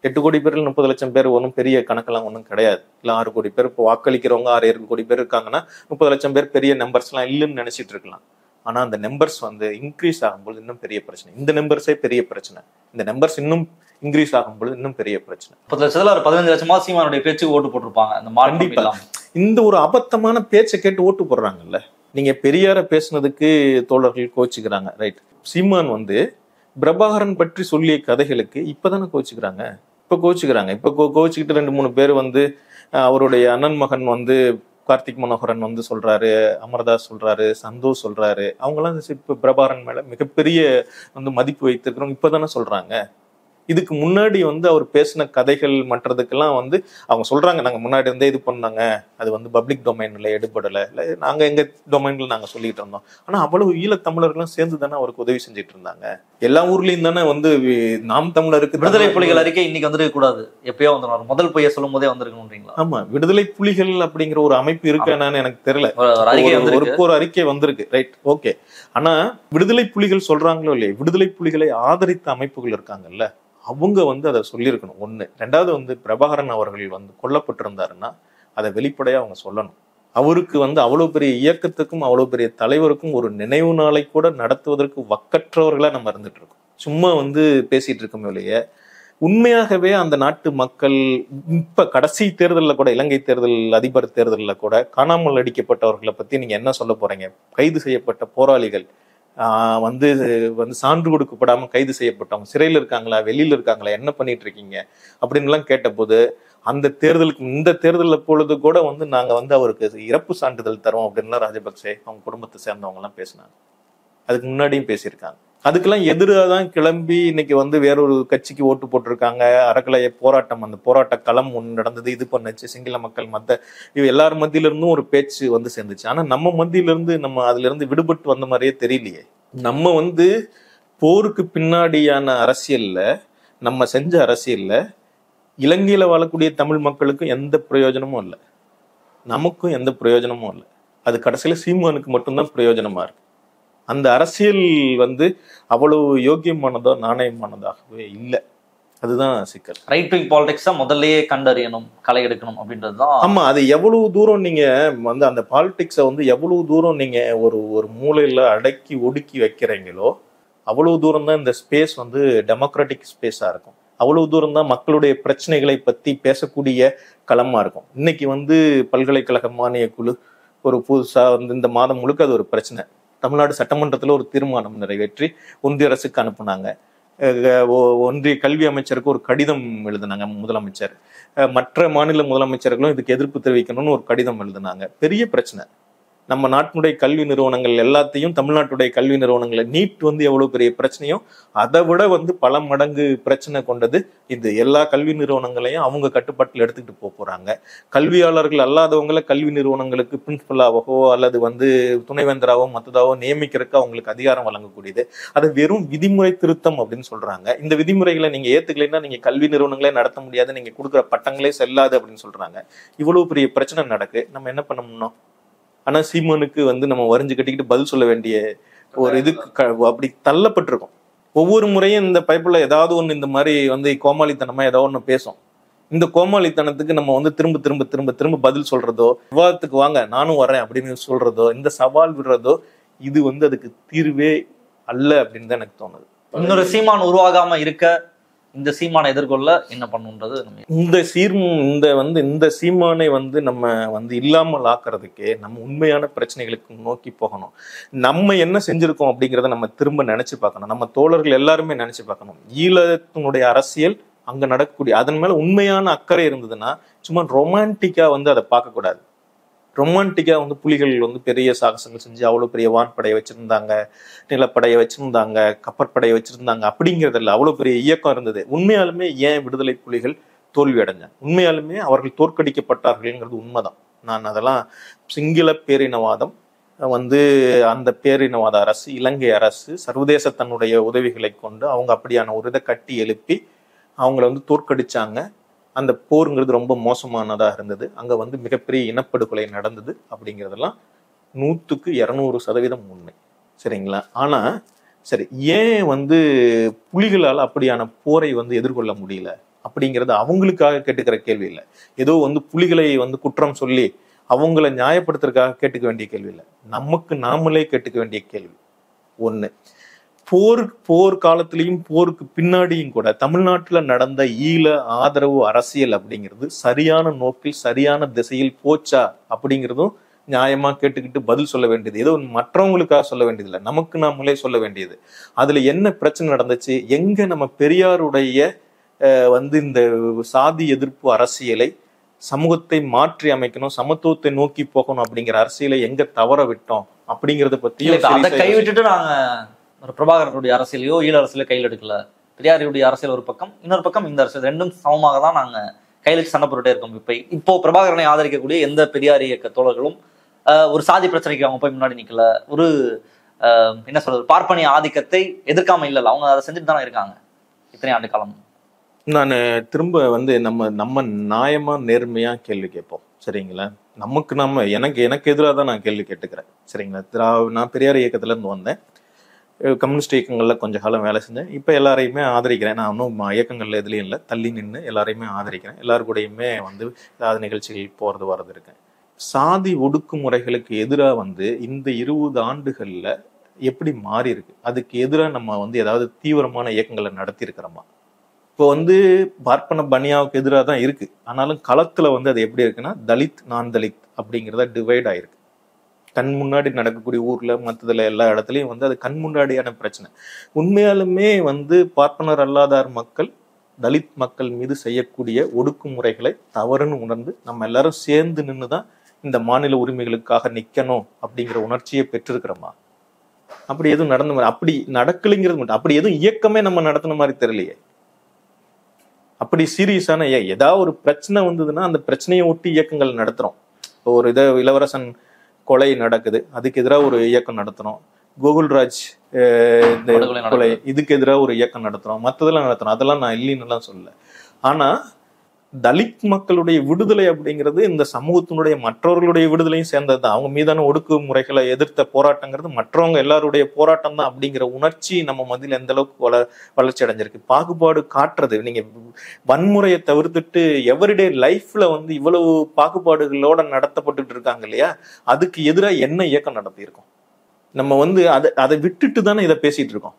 8 கோடி பேர்ல 30 லட்சம் பேர் ஒன்றும் பெரிய கணக்கெல்லாம் ஒன்றும் கிடையாது. இல்ல 6 கோடி பேர் இப்போ வாக்களிக்கிறவங்க 6-7 கோடி பேர் இருக்காங்கன்னா 30 லட்சம் பேர் பெரிய நம்பர்ஸ் எல்லாம் இல்லைன்னு நினைச்சிட்டு இருக்கலாம். ஆனா அந்த நம்பர்ஸ் வந்து இன்க்ரீஸ் ஆகும்போது இன்னும் பெரிய பிரச்சனை. இந்த நம்பர்ஸே பெரிய பிரச்சனை, இந்த நம்பர்ஸ் இன்னும் இன்க்ரீஸ் ஆகும்போது இன்னும் பெரிய பிரச்சனை. 10 லட்சத்துல ஒரு 15 லட்சமா சீமானுடைய பேச்சுக்கு ஓட்டு போட்டிருப்பாங்க. கண்டிப்பா இந்த ஒரு அபத்தமான பேச்சை கேட்டு ஓட்டு போடுறாங்கல்ல. நீங்க பெரியார பேசுனதுக்கு தோழர்கள் கோச்சுக்கிறாங்க, ரைட். சீமான் வந்து பிரபாகரன் பற்றி சொல்லிய கதைகளுக்கு இப்பதானே கோச்சுக்கிறாங்க, இப்ப கோச்சுக்கிறாங்க. இப்ப கோச்சுக்கிட்டு 2-3 பேர் வந்து அவருடைய அண்ணன் மகன் வந்து கார்த்திக் மனோகரன் வந்து சொல்றாரு, அமர்தாஸ் சொல்றாரு, சந்தோஷ் சொல்றாரு, அவங்கெல்லாம் இப்ப பிரபாகரன் மேல மிகப்பெரிய வந்து மதிப்பு வைத்திருக்கிறோம் இப்பதானே சொல்றாங்க. இதுக்கு முன்னாடி வந்து அவர் பேசின கதைகள் மற்றதுக்கெல்லாம் வந்து அவங்க சொல்றாங்க, நாங்க முன்னாடி இருந்தே இது பண்ணாங்க, அது வந்து பப்ளிக் டொமைன்ல எடுபடலை, இல்லை நாங்க எங்க டொமைன்ல நாங்க சொல்லிட்டு இருந்தோம். ஆனா அவ்வளவு ஈழத்தமிழர்களும் சேர்ந்து தானே அவருக்கு உதவி செஞ்சுட்டு இருந்தாங்க. எல்லா ஊர்லயும் தானே வந்து நாம் தமிழருக்கு விடுதலை புலிகள் அறிக்கை இன்னைக்கு வந்துருக்க கூடாது, எப்பயோ வந்துடும், முதல் பொய்ய சொல்லும் போதே வந்திருக்கணும்ன்றீங்களா? ஆமா, விடுதலை புலிகள் அப்படிங்கிற ஒரு அமைப்பு இருக்கானு எனக்கு தெரியல. ஒரு அறிக்கை வந்திருக்கு, ரைட், ஓகே. ஆனா விடுதலை புலிகள் சொல்றாங்களோ இல்லையா, விடுதலை புலிகளை ஆதரித்த அமைப்புகள் இருக்காங்கல்ல, அவங்க வந்து அதை சொல்லியிருக்கணும். ஒண்ணு. ரெண்டாவது வந்து பிரபாகரன் அவர்கள் வந்து கொல்லப்பட்டிருந்தாருன்னா அதை வெளிப்படையா அவங்க சொல்லணும். அவருக்கு வந்து அவ்வளவு பெரிய இயக்கத்துக்கும் அவ்வளவு பெரிய தலைவருக்கும் ஒரு நினைவு நாளை கூட நடத்துவதற்கு வக்கற்றவர்களா நம்ம இருந்துட்டு இருக்கோம். சும்மா வந்து பேசிட்டு இருக்கோம் இல்லையே. உண்மையாகவே அந்த நாட்டு மக்கள் இப்ப கடைசி தேர்தலில் கூட, இலங்கை தேர்தல், அதிபர் தேர்தலில் கூட காணாமல் அடிக்கப்பட்டவர்களை பத்தி நீங்க என்ன சொல்ல போறீங்க? கைது செய்யப்பட்ட போராளிகள் வந்து வந்து சான்று கொடுக்கப்படாம கைது செய்யப்பட்டவங்க சிறையில் இருக்காங்களா, வெளியில இருக்காங்களா, என்ன பண்ணிட்டு இருக்கீங்க அப்படின்லாம் கேட்டபோது, அந்த தேர்தலுக்கு இந்த தேர்தலில் பொழுது கூட வந்து நாங்க வந்து அவருக்கு இறப்பு சான்றிதழ் தரோம் அப்படின்லாம் ராஜபக்சே அவங்க குடும்பத்தை சேர்ந்தவங்க எல்லாம் பேசினாங்க. அதுக்கு முன்னாடியும் பேசியிருக்காங்க. அதுக்கெல்லாம் எதிராக தான் கிளம்பி இன்னைக்கு வந்து வேறொரு கட்சிக்கு ஓட்டு போட்டிருக்காங்க. அறக்கலைய போராட்டம், அந்த போராட்ட களம் ஒன்று நடந்தது, இது பண்ணுச்சு, சிங்கள மக்கள் இவ எல்லார் மத்தியில இருந்தும் ஒரு பேச்சு வந்து சேர்ந்துச்சு. ஆனா நம்ம மத்தியில இருந்து நம்ம அதுல இருந்து விடுபட்டு வந்த மாதிரியே தெரியலையே. நம்ம வந்து போருக்கு பின்னாடியான அரசியல்ல, நம்ம செஞ்ச அரசியல்ல இலங்கையில வாழக்கூடிய தமிழ் மக்களுக்கும் எந்த பிரயோஜனமும் இல்லை, நமக்கும் எந்த பிரயோஜனமும் இல்லை. அது கடைசியில சீமானுக்கு மட்டும்தான் பிரயோஜனமா இருக்கு. அந்த அரசியல் வந்து அவ்வளவு யோக்கியமானதோ நாணயமானதாகவே இல்லை. அதுதான் சிக்கல். ரைட் விங் பாலிடிக்ஸா முதல்லயே கண்டறியணும், களை எடுக்கணும் அப்படின்றதுதான். ஆமா, அது எவ்வளவு தூரம் நீங்க வந்து அந்த பாலிடிக்ஸை வந்து எவ்வளவு தூரம் நீங்க ஒரு மூலையில அடக்கி ஒடுக்கி வைக்கிறீங்களோ அவ்வளவு தூரம் தான் இந்த ஸ்பேஸ் வந்து டெமோக்ராட்டிக் ஸ்பேஸா இருக்கும். அவ்வளவு தூரம் தான் மக்களுடைய பிரச்சனைகளை பத்தி பேசக்கூடிய களமா இருக்கும். இன்னைக்கு வந்து பல்கலைக்கழக மானிய குழு ஒரு புதுசா வந்து இந்த மாதம் முழுக்க அது ஒரு பிரச்சனை. தமிழ்நாடு சட்டமன்றத்தில் ஒரு தீர்மானம் நிறைவேற்றி ஒன்றிய அரசுக்கு அனுப்புனாங்க. ஒன்றிய கல்வி அமைச்சருக்கு ஒரு கடிதம் எழுதினாங்க முதலமைச்சர். மற்ற மாநில முதலமைச்சர்களும் இதுக்கு எதிர்ப்பு தெரிவிக்கணும்னு ஒரு கடிதம் எழுதினாங்க. பெரிய பிரச்சனை. நம்ம நாட்டினுடைய கல்வி நிறுவனங்கள் எல்லாத்தையும், தமிழ்நாட்டுடைய கல்வி நிறுவனங்களை நீட் வந்து எவ்வளவு பெரிய பிரச்சனையும் அதை விட வந்து பல மடங்கு பிரச்சனை கொண்டது இது. எல்லா கல்வி நிறுவனங்களையும் அவங்க கட்டுப்பாட்டில் எடுத்துக்கிட்டு போறாங்க. கல்வியாளர்கள் அல்லாதவங்களை கல்வி நிறுவனங்களுக்கு பிரின்சிபலாவோ அல்லது வந்து துணைவேந்தராவோ மற்றதாவோ நியமிக்கிறதுக்கு அவங்களுக்கு அதிகாரம் வழங்கக்கூடியது. அதை வெறும் விதிமுறை திருத்தம் அப்படின்னு சொல்றாங்க. இந்த விதிமுறைகளை நீங்க ஏத்துக்கலைன்னா நீங்க கல்வி நிறுவனங்களே நடத்த முடியாது, நீங்க கொடுக்குற பட்டங்களே செல்லாது அப்படின்னு சொல்றாங்க. இவ்வளவு பெரிய பிரச்சனை நடக்கு, நம்ம என்ன பண்ணணும்? ஆனா சீமானுக்கு வந்து நம்ம வரிஞ்சு கட்டிக்கிட்டு பதில் சொல்ல வேண்டிய ஒரு இதுக்கு அப்படி தள்ளப்பட்டிருக்கோம். ஒவ்வொரு முறையும் இந்த பைப்புல ஏதாவது ஒண்ணு இந்த மாதிரி வந்து கோமாளித்தனமா ஏதாவது ஒண்ணு பேசும். இந்த கோமாளித்தனத்துக்கு நம்ம வந்து திரும்ப திரும்ப திரும்ப திரும்ப பதில் சொல்றதோ, விவாதத்துக்கு வாங்க நானும் வரேன் அப்படின்னு சொல்றதோ, இந்த சவால் விடுறதோ, இது வந்து அதுக்கு தீர்வே அல்ல அப்படின்னு தான் எனக்கு தோணுது. இன்னொரு சீமான் உருவாகாம இருக்க இந்த சீமானை எதிர்கொள்ள என்ன பண்ணுன்றது இந்த சீமானை வந்து நம்ம வந்து இல்லாமல் ஆக்குறதுக்கே நம்ம உண்மையான பிரச்சனைகளுக்கு நோக்கி போகணும். நம்ம என்ன செஞ்சிருக்கோம் அப்படிங்கிறத நம்ம திரும்ப நினைச்சு பார்க்கணும். நம்ம தோழர்கள் எல்லாருமே நினைச்சு பார்க்கணும். ஈழத்தினுடைய அரசியல் அங்க நடக்கக்கூடிய அதன் மேல உண்மையான அக்கறை இருந்ததுன்னா சும்மா ரொமான்டிக்கா வந்து அதை பார்க்க கூடாது. ரொமான்டிக்கா வந்து புலிகள் வந்து பெரிய சாகசங்கள் செஞ்சு அவ்வளவு பெரிய வான்படையை வச்சிருந்தாங்க, நிலப்படையை வச்சிருந்தாங்க, கப்பற்படையை வச்சிருந்தாங்க அப்படிங்கிறதுல அவ்வளவு பெரிய இயக்கம் இருந்தது. உண்மையாலுமே ஏன் விடுதலை புலிகள் தோல்வி அடைஞ்சாங்க? உண்மையாலுமே அவர்கள் தோற்கடிக்கப்பட்டார்கள்ங்கிறது உண்மைதான். நான் அதெல்லாம் சிங்கள பேரினவாதம் வந்து அந்த பேரினவாத அரசு, இலங்கை அரசு சர்வதேச தன்னுடைய உதவிகளை கொண்டு அவங்க அப்படியான ஒரு இதை கட்டி எழுப்பி அவங்கள வந்து தோற்கடிச்சாங்க. அந்த போருங்கிறது ரொம்ப மோசமானதா இருந்தது. அங்க வந்து மிகப்பெரிய இனப்படுகொலை நடந்தது அப்படிங்கிறதெல்லாம் 100% உண்மை. சரிங்களா? ஆனா சரி, ஏன் வந்து புலிகளால் அப்படியான போரை வந்து எதிர்கொள்ள முடியல அப்படிங்கிறது அவங்களுக்காக கேட்டுக்கிற கேள்வி இல்லை. ஏதோ வந்து புலிகளை வந்து குற்றம் சொல்லி அவங்கள நியாயப்படுத்துறதுக்காக கேட்டுக்க வேண்டிய கேள்வி இல்லை. நமக்கு நாமளே கேட்டுக்க வேண்டிய கேள்வி. ஒண்ணு, போர் காலத்திலையும் போருக்கு பின்னாடியும் கூட தமிழ்நாட்டுல நடந்த ஈழ ஆதரவு அரசியல் அப்படிங்கிறது சரியான நோக்கில் சரியான திசையில் போச்சா அப்படிங்கிறதும் நியாயமா கேட்டுக்கிட்டு பதில் சொல்ல வேண்டியது. ஏதோ மற்றவங்களுக்காக சொல்ல வேண்டியது இல்லை, நமக்கு நாமளே சொல்ல வேண்டியது. அதுல என்ன பிரச்சனை நடந்துச்சு, எங்க நம்ம பெரியாருடைய வந்து இந்த சாதி எதிர்ப்பு அரசியலை, சமூகத்தை மாற்றி அமைக்கணும், சமத்துவத்தை நோக்கி போகணும் அப்படிங்கிற அரசியலை எங்க தவற விட்டோம் அப்படிங்கறத பத்தி அதை கைவிட்டுட்டு நாங்க பிரபாகரனுடைய அரசியலையோ ஈழ அரசியலையோ கையில் எடுக்கல. பெரியாரியுடைய அரசியல் ஒரு பக்கம், இன்னொரு பக்கம் இந்த அரசியல், ரெண்டும் சமமாக தான் நாங்க கையில சண்டை போட்டுட்டே இருக்கோம். இப்போ பிரபாகரனை ஆதரிக்கக்கூடிய எந்த பெரியார் இயக்க தோழர்களும் ஒரு சாதி பிரச்சனைக்கு அவங்க போய் முன்னாடி நிக்கல, ஒரு என்ன சொல்றது, பார்ப்பனிய ஆதிக்கத்தை எதிர்க்காம இல்ல, அவங்க அதை செஞ்சுட்டு தானே இருக்காங்க இத்தனை ஆண்டு காலம். நான் திரும்ப நம்ம நியாயமா நேர்மையா கேள்வி கேட்போம், சரிங்களா? எனக்கு எதிராக தான் நான் கேள்வி கேட்டுக்கிறேன், சரிங்களா? நான் பெரியார் இயக்கத்துல இருந்து வந்தேன், கம்யூனிஸ்ட் இயக்கங்கள்ல கொஞ்ச காலம் வேலை செஞ்சேன். இப்ப எல்லாரையுமே ஆதரிக்கிறேன். நான் இன்னும் இயக்கங்கள்ல எதுலையும் இல்லை, தள்ளி நின்று எல்லாரையுமே ஆதரிக்கிறேன். எல்லாருக்கூடையுமே ஏதாவது நிகழ்ச்சிகள் போறது வர்றது இருக்கேன். சாதி ஒடுக்குமுறைகளுக்கு எதிராக இந்த 20 ஆண்டுகள்ல எப்படி மாறி இருக்கு, அதுக்கு எதிராக நம்ம ஏதாவது தீவிரமான இயக்கங்களை நடத்தி இருக்கிறோமா? இப்போ பார்ப்பன பனியாவுக்கு எதிராக தான் இருக்கு, ஆனாலும் களத்துல அது எப்படி இருக்குன்னா தலித் நான் தலித் அப்படிங்கிறத டிவைட் ஆயிருக்கு. கண் முன்னாடி நடக்கக்கூடிய ஊர்ல மற்றதுல எல்லா இடத்துலயும் அது கண் முன்னாடியான பிரச்சனை. உண்மையாலுமே பார்ப்பனர் அல்லாதார் மக்கள் தலித் மக்கள் மீது செய்யக்கூடிய ஒடுக்குமுறைகளை தவறுன்னு உணர்ந்து நம்ம எல்லாரும் சேர்ந்து நின்றுதான் இந்த மாநில உரிமைகளுக்காக நிக்கணும் அப்படிங்கிற உணர்ச்சியை பெற்றிருக்கிறோமா? அப்படி எதுவும் நடந்த அப்படி நடக்கலைங்கிறது மட்டும், அப்படி எதுவும் இயக்கமே நம்ம நடத்தின மாதிரி தெரியலையே. அப்படி சீரியஸான ஏதாவது ஒரு பிரச்சனை வந்ததுன்னா அந்த பிரச்சனையை ஒட்டி இயக்கங்கள் நடத்துறோம். இப்போ ஒரு இளவரசன் கொலை நடக்குது, அதுக்கு எதிராக ஒரு இயக்கம் நடத்துறோம். கோகுல்ராஜ் கொலை, இதுக்கு எதிராக ஒரு இயக்கம் நடத்துறோம். மற்றதெல்லாம் நடத்துறோம், அதெல்லாம் நான் இல்லைன்னு சொல்லல. ஆனா தலித் மக்களுடைய விடுதலை அப்படிங்கிறது இந்த சமூகத்தினுடைய மற்றவர்களுடைய விடுதலையும் சேர்ந்ததுதான். அவங்க மீதான ஒடுக்குமுறைகளை எதிர்த்த போராட்டங்கிறது மற்றவங்க எல்லாருடைய போராட்டம் தான் அப்படிங்கிற உணர்ச்சி நம்ம மத்தியில் எந்த அளவுக்கு வளர்ச்சி அடைஞ்சிருக்கு. பாகுபாடு காட்டுறது, நீங்க வன்முறையை தவிர்த்துட்டு எவரிடே லைஃப்ல இவ்வளவு பாகுபாடுகளோட நடத்தப்பட்டு இருக்காங்க இல்லையா, அதுக்கு எதிராக என்ன இயக்கம் நடத்தி இருக்கோம்? நம்ம அதை விட்டுட்டு தானே இதை பேசிட்டு இருக்கோம்.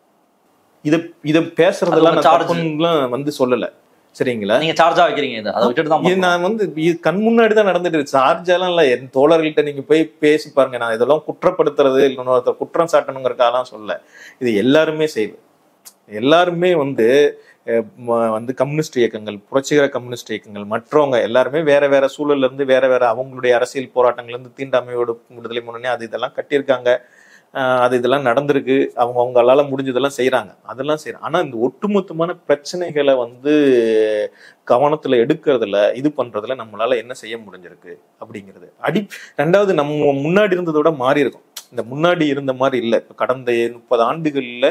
இதை பேசுறதெல்லாம் சொல்லல, சரிங்களா? நீங்க சார்ஜா வைக்கிறீங்க, இதை அதை விட்டுட்டு தான். நான் கண் முன்னாடி தான் நடந்துட்டு இருக்கு. சார்ஜெல்லாம் இல்ல, என் தோழர்கள்ட்ட நீங்க போய் பேசி பாருங்க. நான் இதெல்லாம் குற்றப்படுத்துறது இல்லை, குற்றம் சாட்டணுங்கிறதுக்காக சொல்ல. இது எல்லாருமே செய்யுது. எல்லாருமே கம்யூனிஸ்ட் இயக்கங்கள், புரட்சிகர கம்யூனிஸ்ட் இயக்கங்கள், மற்றவங்க எல்லாருமே வேற வேற சூழல்ல இருந்து வேற வேற அவங்களுடைய அரசியல் போராட்டங்கள்ல இருந்து தீண்டாமையோட விடுதலை முன்னணி இதெல்லாம் கட்டியிருக்காங்க, இதெல்லாம் நடந்திருக்கு. அவங்களால முடிஞ்சதெல்லாம் செய்யறாங்க, அதெல்லாம் செய்யறாங்க. ஆனா இந்த ஒட்டுமொத்தமான பிரச்சனைகளை கவனத்துல எடுக்கிறதுல இது பண்றதுல நம்மளால என்ன செய்ய முடிஞ்சிருக்கு அப்படிங்கிறது ரெண்டாவது, நம்ம முன்னாடி இருந்ததோட மாறி இருக்கும். இந்த முன்னாடி இருந்த மாதிரி இல்லை. இப்ப கடந்த 30 ஆண்டுகள்ல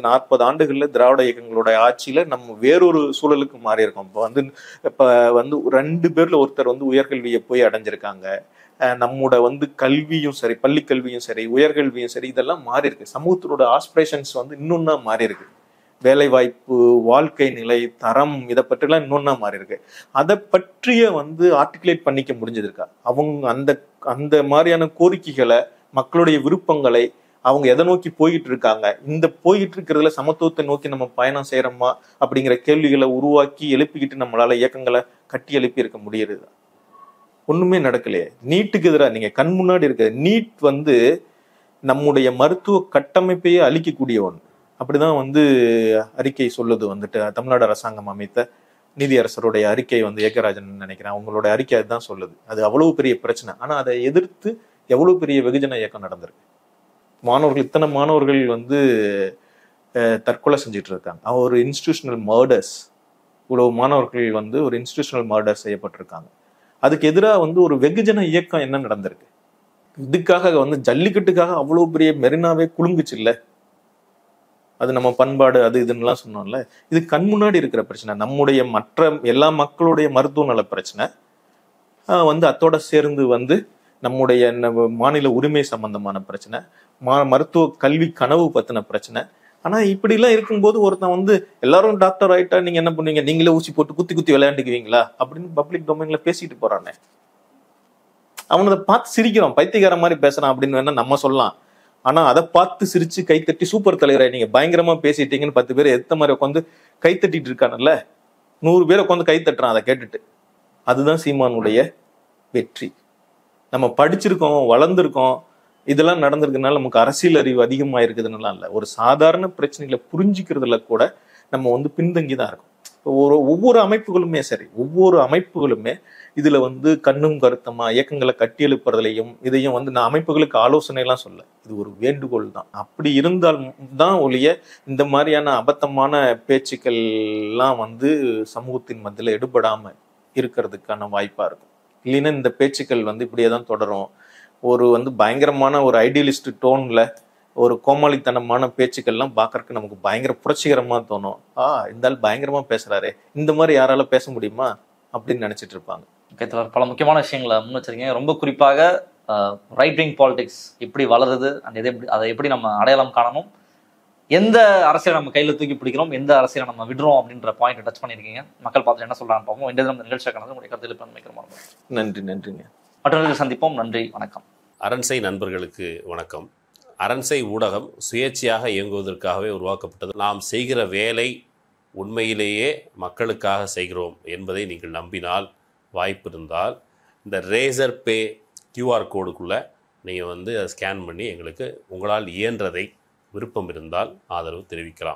40 ஆண்டுகள்ல திராவிட இயக்கங்களோட ஆட்சியில நம்ம வேறொரு சூழலுக்கு மாறி இருக்கோம். இப்ப 2 பேர்ல ஒருத்தர் உயர்கல்வியை போய் அடைஞ்சிருக்காங்க. நம்மோட கல்வியும் சரி, பள்ளி கல்வியும் சரி, உயர்கல்வியும் சரி, இதெல்லாம் மாறி இருக்கு. சமூகத்தோட ஆஸ்பிரேஷன்ஸ் இன்னொன்னா மாறி இருக்கு. வேலை வாய்ப்பு, வாழ்க்கை நிலை, தரம், இதை பற்றிலாம் இன்னொன்னா மாறி இருக்கு. அதை பற்றிய ஆர்டிகுலேட் பண்ணிக்க முடிஞ்சது இருக்கா? அவங்க அந்த மாதிரியான கோரிக்கைகளை, மக்களுடைய விருப்பங்களை அவங்க எதை நோக்கி போயிட்டு இருக்காங்க, இந்த போயிட்டு இருக்கிறதுல சமத்துவத்தை நோக்கி நம்ம பயணம் செய்யறோமா அப்படிங்கிற கேள்விகளை உருவாக்கி எழுப்பிக்கிட்டு நம்மளால இயக்கங்களை கட்டி எழுப்பி இருக்க முடியுது? ஒண்ணுமே நடக்கலையே. நீட்டுக்கு எதிராக நீங்க கண் முன்னாடி இருக்க நீட் நம்முடைய மருத்துவ கட்டமைப்பையே அழிக்கக்கூடிய ஒன்று. அப்படிதான் அறிக்கை சொல்லுது. தமிழ்நாடு அரசாங்கம் அமைத்த நீதியரசருடைய அறிக்கை ஏகராஜன் நினைக்கிறேன், அவங்களோட அறிக்கை அதுதான் சொல்லுது. அது அவ்வளவு பெரிய பிரச்சனை. ஆனா அதை எதிர்த்து எவ்வளவு பெரிய வெகுஜன இயக்கம் நடந்திருக்கு. இத்தனை மாணவர்கள் தற்கொலை செஞ்சுட்டு இருக்காங்க. ஒரு இன்ஸ்டிடியூஷனல் மர்டர்ஸ், இவ்வளவு மாணவர்கள் ஒரு இன்ஸ்டிடியூஷனல் மர்டர் செய்யப்பட்டிருக்காங்க. அதுக்கு எதிராக ஒரு வெகுஜன இயக்கம் என்ன நடந்திருக்கு? இதுக்காக ஜல்லிக்கட்டுக்காக அவ்வளவு பெரிய மெரினாவே குலுங்குச்சு இல்ல? அது நம்ம பண்பாடு அது இதுன்னெல்லாம் சொன்னோம்ல. இது கண் முன்னாடி இருக்கிற பிரச்சனை. நம்முடைய மற்ற எல்லா மக்களுடைய மருத்துவ நல பிரச்சனை அத்தோட சேர்ந்து நம்முடைய மாநில உரிமை சம்பந்தமான பிரச்சனை, மருத்துவ கல்வி கனவு பத்தின பிரச்சனை. ஆனா இப்படி எல்லாம் இருக்கும்போது ஒருத்தன் எல்லாரும் டாக்டர் ஆயிட்டா நீங்க என்ன பண்ணுவீங்க, நீங்களே ஊசி போட்டு குத்தி குத்தி விளையாண்டுக்குவீங்களா அப்படின்னு பப்ளிக் டொமைன்ல பேசிட்டு போறானே. அவனை பார்த்து சிரிக்கிறோம், பைத்தியக்கார மாதிரி பேசுறான் அப்படின்னு வேணா நம்ம சொல்லலாம். ஆனா அதை பார்த்து சிரிச்சு கைத்தட்டி சூப்பர் தலைவரை நீங்க பயங்கரமா பேசிட்டீங்கன்னு 10 பேர் எத்த மாதிரி உட்காந்து கைத்தட்டிட்டு இருக்கானல்ல, 100 பேர் உட்காந்து கை தட்டுறான் அதை கேட்டுட்டு. அதுதான் சீமானுடைய வெற்றி. நம்ம படிச்சிருக்கோம், வளர்ந்துருக்கோம், இதெல்லாம் நடந்திருக்கனால நமக்கு அரசியல் அறிவு அதிகமா இருக்குதுன்னு இல்லை. ஒரு சாதாரண பிரச்சனைகளை புரிஞ்சுக்கிறதுல கூட நம்ம பின்தங்கி தான் இருக்கும். ஒவ்வொரு அமைப்புகளுமே சரி, ஒவ்வொரு அமைப்புகளுமே இதுல வந்து கண்ணும் கருத்துமா இயக்கங்களை கட்டியெழுப்புறதுலையும் இதையும் வந்து நான் அமைப்புகளுக்கு ஆலோசனை எல்லாம் சொல்ல, இது ஒரு வேண்டுகோள் தான். அப்படி இருந்தால் தான் ஒழிய இந்த மாதிரியான அபத்தமான பேச்சுக்கள் எல்லாம் வந்து சமூகத்தின் மத்தியில எடுபடாம இருக்கிறதுக்கான வாய்ப்பா இருக்கும். இல்லைன்னா இந்த பேச்சுக்கள் வந்து இப்படியே தான் தொடரும். ஒரு வந்து பயங்கரமான ஒரு ஐடியலிஸ்ட் டோன்ல ஒரு கோமாளித்தனமான பேச்சுக்கள்லாம் பார்க்கறதுக்கு நமக்கு பயங்கர புரட்சிகரமா தோணும். இந்த ஆள் பயங்கரமா பேசுறாரு, இந்த மாதிரி யாரால பேச முடியுமா அப்படின்னு நினைச்சிட்டு இருப்பாங்க. பல முக்கியமான விஷயங்களை முன் வச்சிருக்கீங்க. ரொம்ப குறிப்பாக ரைட் விங் பாலிடிக்ஸ் எப்படி வளருது அண்ட் அதை எப்படி நம்ம அடையாளம் காணணும், எந்த அரசியலை நம்ம கையில தூக்கி பிடிக்கிறோம், எந்த அரசியலை நம்ம விடுறோம் அப்படின்ற பாயிண்ட் டச் பண்ணியிருக்கீங்க. மக்கள் பார்த்து என்ன சொல்றான்னு பார்ப்போம். இந்த நிகழ்ச்சிக்கானது உங்களுடைய கருத்தில் மிக்கிறோம். நன்றிங்க. மற்றவர்கள் சந்திப்போம். நன்றி, வணக்கம். அரண்சை நண்பர்களுக்கு வணக்கம். அரண்சை ஊடகம் சுயேட்சையாக இயங்குவதற்காகவே உருவாக்கப்பட்டது. நாம் செய்கிற வேலை உண்மையிலேயே மக்களுக்காக செய்கிறோம் என்பதை நீங்கள் நம்பினால், வாய்ப்பு இருந்தால் இந்த ரேசர் பே கியூஆர் கோடுக்குள்ளே நீங்கள் வந்து அதை ஸ்கேன் பண்ணி எங்களுக்கு உங்களால் இயன்றதை விருப்பம் இருந்தால் ஆதரவு தெரிவிக்கலாம்.